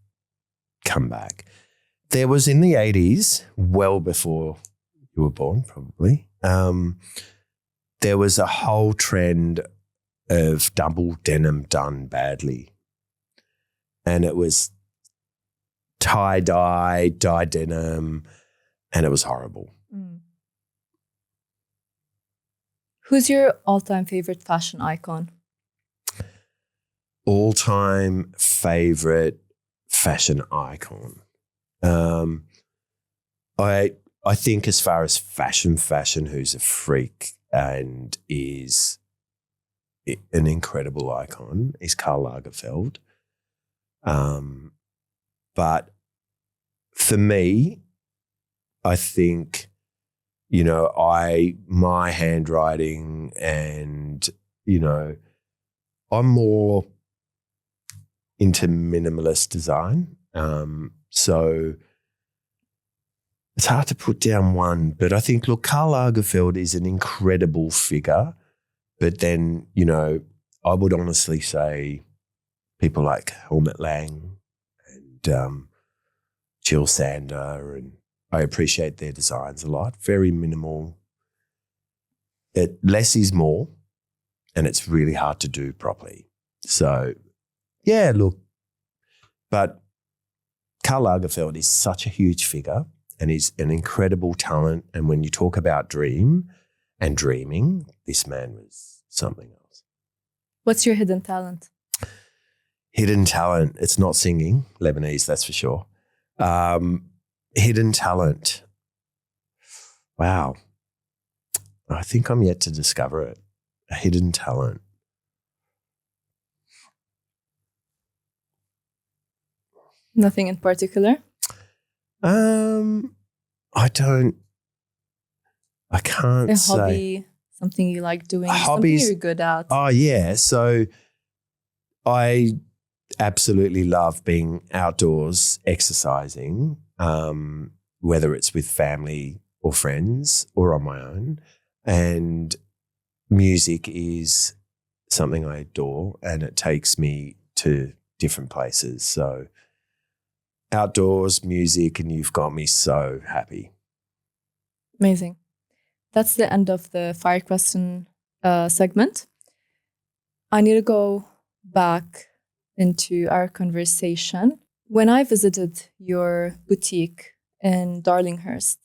come back. There was in the 80s, well before you were born probably, there was a whole trend of double denim done badly. And it was tie-dye, dye denim, and it was horrible. Mm. Who's your all-time favorite fashion icon? All-time favorite fashion icon. I think as far as fashion, who's a freak and is an incredible icon is Karl Lagerfeld. But for me, I think, my handwriting and, I'm more into minimalist design. So it's hard to put down one, but I think, look, Karl Lagerfeld is an incredible figure. But then, I would honestly say people like Helmut Lang and Jill Sander, and I appreciate their designs a lot. Very minimal. Less is more, and it's really hard to do properly. So, yeah, look, but Karl Lagerfeld is such a huge figure and he's an incredible talent. And when you talk about dream and dreaming, this man was something else. What's your hidden talent? Hidden talent. It's not singing, Lebanese, that's for sure. Hidden talent. Wow. I think I'm yet to discover it. A hidden talent. Nothing in particular? I can't a say. Hobby, something you like doing, Hobbies, something you're good at. Oh, yeah. So I absolutely love being outdoors, exercising, whether it's with family or friends or on my own. And music is something I adore, and it takes me to different places. So outdoors, music, and you've got me so happy. Amazing. That's the end of the fire question segment. I need to go back into our conversation. When I visited your boutique in Darlinghurst,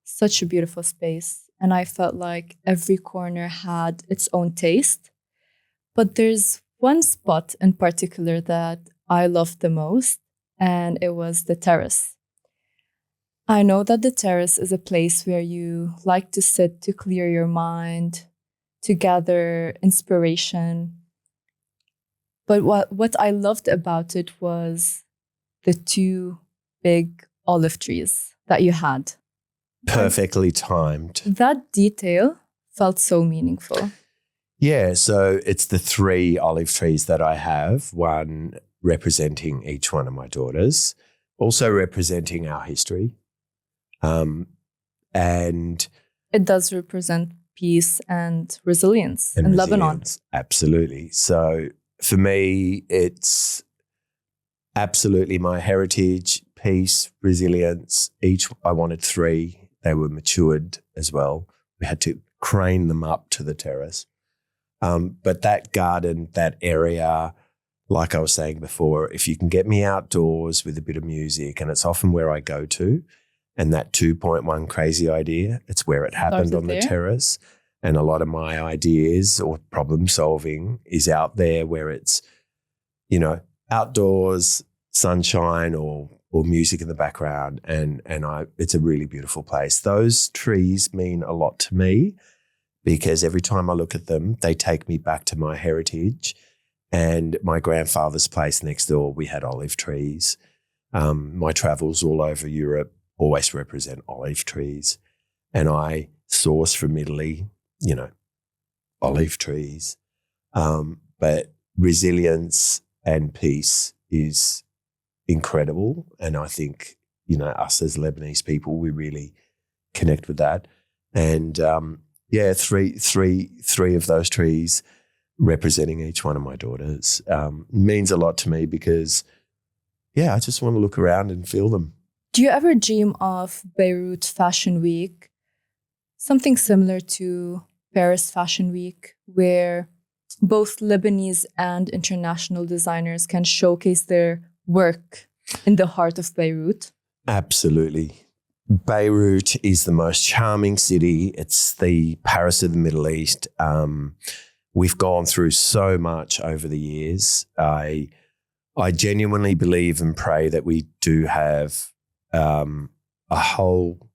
such a beautiful space, and I felt like every corner had its own taste. But there's one spot in particular that I loved the most, and it was the terrace. I know that the terrace is a place where you like to sit to clear your mind, to gather inspiration. But what I loved about it was the 2 big olive trees that you had. Perfectly timed. That detail felt so meaningful. Yeah, so it's the 3 olive trees that I have, one representing each one of my daughters, also representing our history. And it does represent peace and resilience in Lebanon. Absolutely. So for me, it's absolutely my heritage, peace, resilience. I wanted 3. They were matured as well. We had to crane them up to the terrace. But that garden, that area, like I was saying before, if you can get me outdoors with a bit of music, and it's often where I go to, and that 2.1 crazy idea, it's where it happened on the terrace. And a lot of my ideas or problem solving is out there where it's, outdoors, sunshine or music in the background. And it's a really beautiful place. Those trees mean a lot to me because every time I look at them, they take me back to my heritage. And my grandfather's place next door, we had olive trees. My travels all over Europe always represent olive trees. And I source from Italy, olive trees. But resilience and peace is incredible. And I think, us as Lebanese people, we really connect with that. And three of those trees representing each one of my daughters means a lot to me because, I just want to look around and feel them. Do you ever dream of Beirut Fashion Week, something similar to Paris Fashion Week, where both Lebanese and international designers can showcase their work in the heart of Beirut? Absolutely. Beirut is the most charming city. It's the Paris of the Middle East. We've gone through so much over the years. I genuinely believe and pray that we do have a whole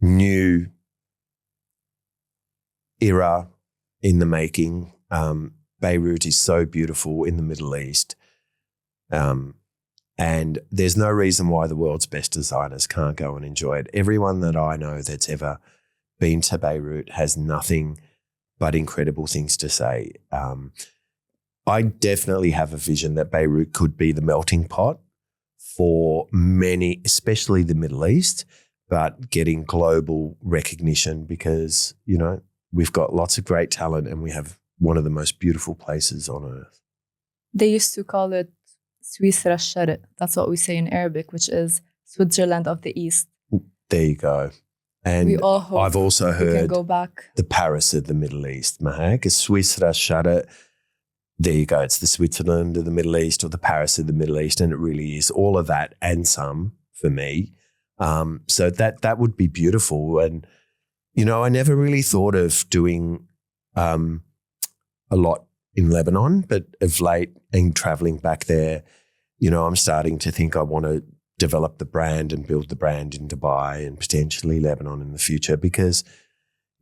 new era in the making. Beirut is so beautiful in the Middle East. And there's no reason why the world's best designers can't go and enjoy it. Everyone that I know that's ever been to Beirut has nothing but incredible things to say. I definitely have a vision that Beirut could be the melting pot for many, especially the Middle East, but getting global recognition because, we've got lots of great talent and we have one of the most beautiful places on earth. They used to call it Suisse Rasharit. That's what we say in Arabic, which is Switzerland of the East. There you go. And we all hope I've also heard we can go back. The Paris of the Middle East, Mahak, is Suisse Rasharit. There you go. It's the Switzerland of the Middle East or the Paris of the Middle East. And it really is all of that and some for me. So that would be beautiful. And, I never really thought of doing a lot in Lebanon, but of late and traveling back there, I'm starting to think I want to develop the brand and build the brand in Dubai and potentially Lebanon in the future because,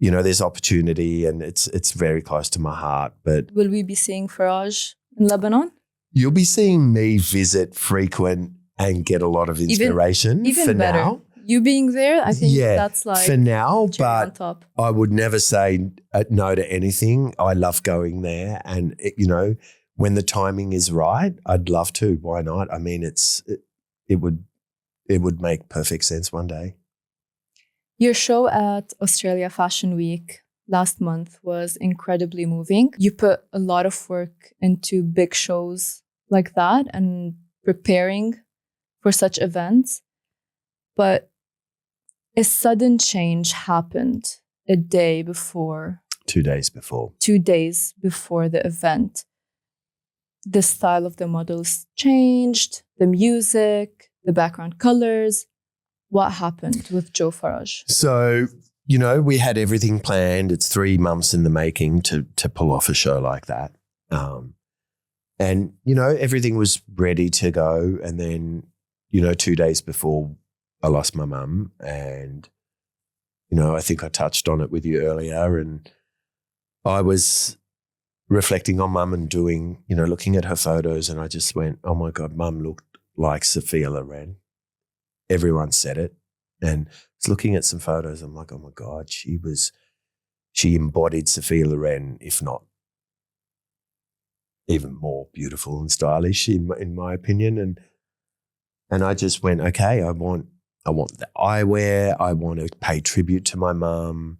there's opportunity and it's very close to my heart. But will we be seeing Farage in Lebanon? You'll be seeing me visit frequent and get a lot of inspiration even for better. now. You being there, I think that's like for now, cherry on top. I would never say no to anything. I love going there and, when the timing is right, I'd love to. Why not? I mean, it would make perfect sense one day. Your show at Australia Fashion Week last month was incredibly moving. You put a lot of work into big shows like that and preparing for such events. But a sudden change happened a day before. 2 days before. 2 days before the event, the style of the models changed, the music, the background colors. What happened with Joe Farage? So, you know, we had everything planned. It's 3 months in the making to pull off a show like that. And, you know, everything was ready to go. And then, you know, 2 days before I lost my mum, and, you know, I think I touched on it with you earlier, and I was reflecting on mum and doing, you know, looking at her photos, and I just went, oh my God, mum looked like Sophia Loren. Everyone said it. And I was looking at some photos. I'm like, oh my God, she embodied Sophia Loren, if not even more beautiful and stylish in my opinion. And I just went, okay, I want the eyewear. I want to pay tribute to my mum.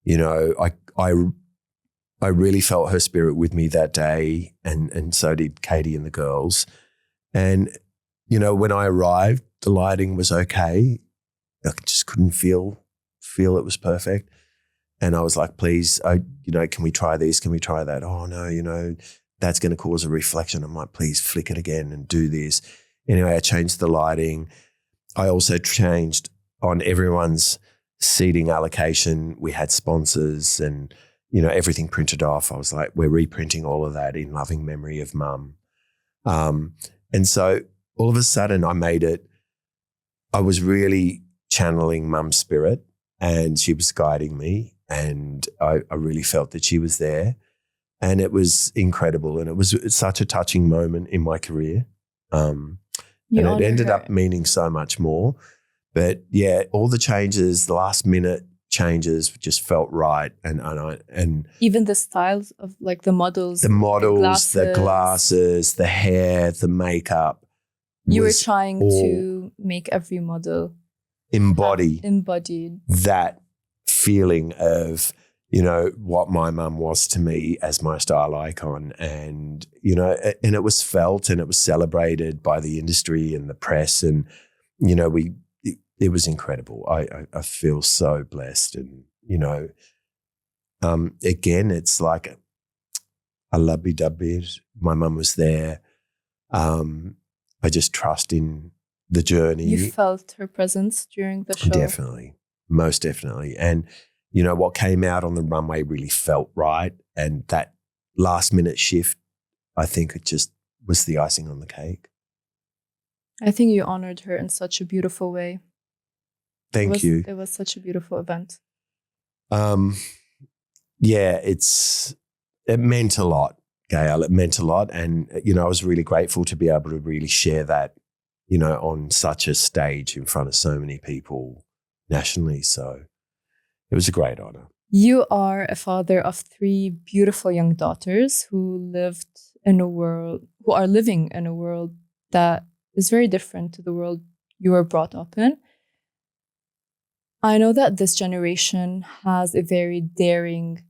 You know, I really felt her spirit with me that day, and so did Katie and the girls. And, you know, when I arrived, the lighting was okay. I just couldn't feel it was perfect. And I was like, please, you know, can we try this? Can we try that? Oh, no, you know, that's going to cause a reflection. I'm like, please flick it again and do this. Anyway, I changed the lighting. I also changed on everyone's seating allocation. We had sponsors and, you know, everything printed off. I was like, we're reprinting all of that in loving memory of mum. And so all of a sudden I was really channeling mum's spirit, and she was guiding me, and I really felt that she was there, and it was incredible. And it was such a touching moment in my career. And it ended up meaning so much more. But yeah, all the changes, the last minute changes just felt right. And even the styles of like the models, the glasses, the hair, the makeup. You were trying to make every model embodied that feeling of, you know, what my mum was to me as my style icon. And, you know, and it was felt and it was celebrated by the industry and the press. And, you know, it was incredible. I feel so blessed. And, you know, again, it's like a lovey-dovey. My mum was there. I just trust in the journey. You felt her presence during the show? Definitely. Most definitely. And, you know, what came out on the runway really felt right. And that last minute shift, I think it just was the icing on the cake. I think you honored her in such a beautiful way. Thank you. It was such a beautiful event. Yeah, it meant a lot, Gaelle. It meant a lot. And, you know, I was really grateful to be able to really share that, you know, on such a stage in front of so many people nationally. So it was a great honor. You are a father of 3 beautiful young daughters who are living in a world that is very different to the world you were brought up in. I know that this generation has a very daring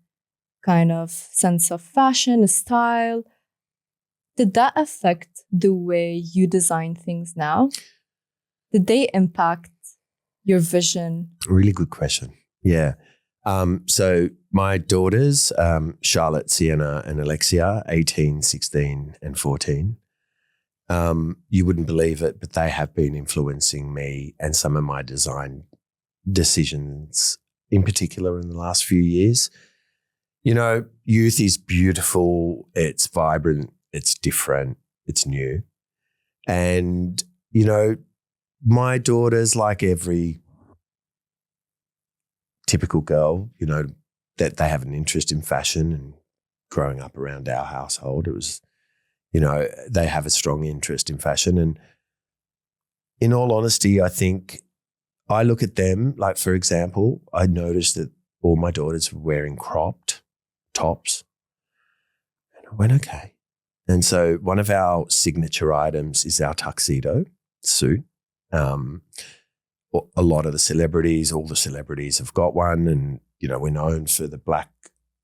kind of sense of fashion, style. Did that affect the way you design things now? Did they impact your vision? Really good question. Yeah. So my daughters, Charlotte, Sienna and Alexia, 18, 16 and 14, you wouldn't believe it, but they have been influencing me and some of my design decisions, in particular in the last few years. You know, youth is beautiful, it's vibrant, it's different, it's new. And, you know, my daughters, like every typical girl, you know, that they have an interest in fashion, and growing up around our household, it was, you know, they have a strong interest in fashion. And in all honesty, I think I look at them, like, for example, I noticed that all my daughters were wearing cropped tops. And I went, okay. And so one of our signature items is our tuxedo suit. A lot of the celebrities, all the celebrities have got one, and, you know, we're known for the black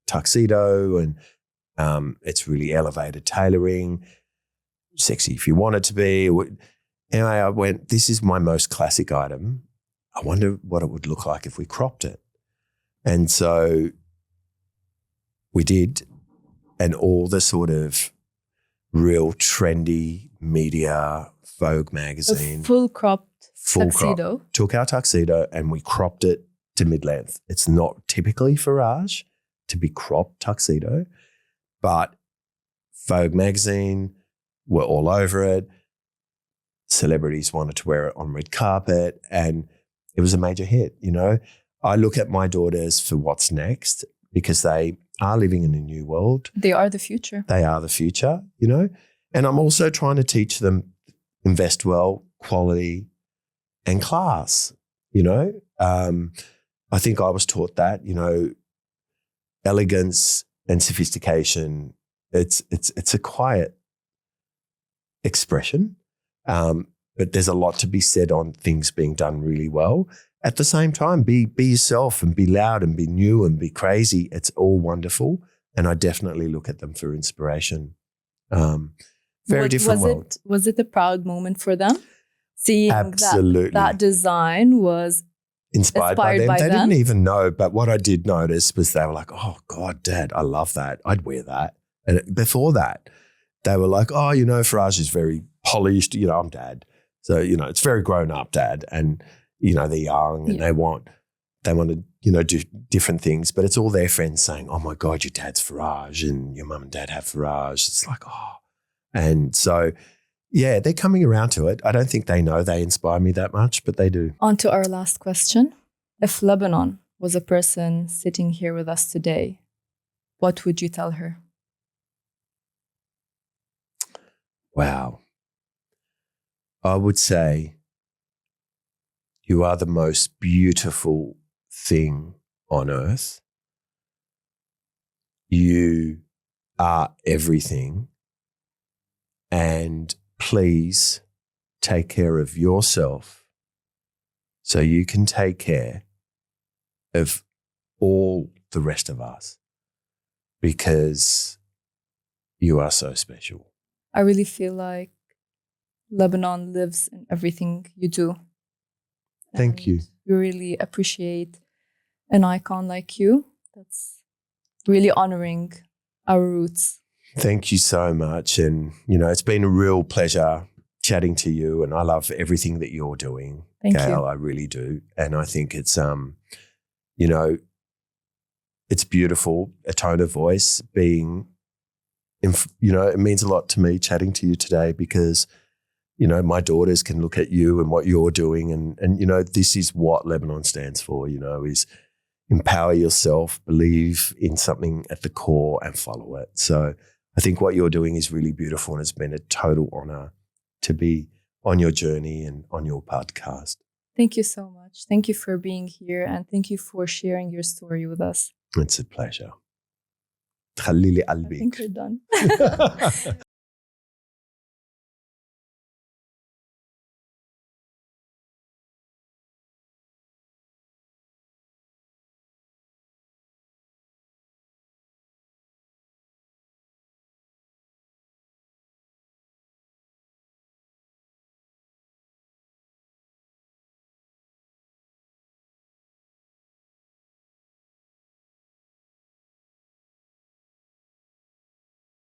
tuxedo, and it's really elevated tailoring, sexy if you want it to be. Anyway, I went, this is my most classic item. I wonder what it would look like if we cropped it. And so we did, and all the sort of real trendy media, Vogue magazine. A full cropped Full tuxedo. crop. Took our tuxedo and we cropped it to mid-length. It's not typically Farage to be cropped tuxedo, but Vogue magazine were all over it. Celebrities wanted to wear it on red carpet, and it was a major hit. You know, I look at my daughters for what's next because they are living in a new world. They are the future. They are the future, you know. And I'm also trying to teach them invest well, quality, and class, you know. I think I was taught that, you know, elegance and sophistication, it's a quiet expression, but there's a lot to be said on things being done really well. At the same time, be yourself and be loud and be new and be crazy. It's all wonderful. And I definitely look at them for inspiration. Very different world. Was it a proud moment for them? Seeing Absolutely. that design was inspired by them. They them? didn't even know, but what I did notice was they were like, oh, God, Dad, I love that. I'd wear that. And before that, they were like, oh, you know, Farage is very polished. You know, I'm Dad. So, you know, it's very grown up, Dad. And, you know, they're young and they want to, you know, do different things. But it's all their friends saying, oh, my God, your dad's Farage and your mum and dad have Farage. It's like, oh. And so, yeah, they're coming around to it. I don't think they know they inspire me that much, but they do. On to our last question. If Lebanon was a person sitting here with us today, what would you tell her? Wow. I would say you are the most beautiful thing on earth. You are everything. And please take care of yourself so you can take care of all the rest of us, because you are so special. I really feel like Lebanon lives in everything you do. Thank you. We really appreciate an icon like you. That's really honoring our roots. Thank you so much. And, you know, it's been a real pleasure chatting to you, and I love everything that you're doing. Thank Gaelle, you. I really do. And I think it's, you know, it's beautiful, a tone of voice being, you know, it means a lot to me chatting to you today because, you know, my daughters can look at you and what you're doing and you know, this is what Lebanon stands for, you know, is empower yourself, believe in something at the core and follow it. So I think what you're doing is really beautiful, and it's been a total honor to be on your journey and on your podcast. Thank you so much. Thank you for being here, and thank you for sharing your story with us. It's a pleasure. تخلي لي I قلبي. think we're done.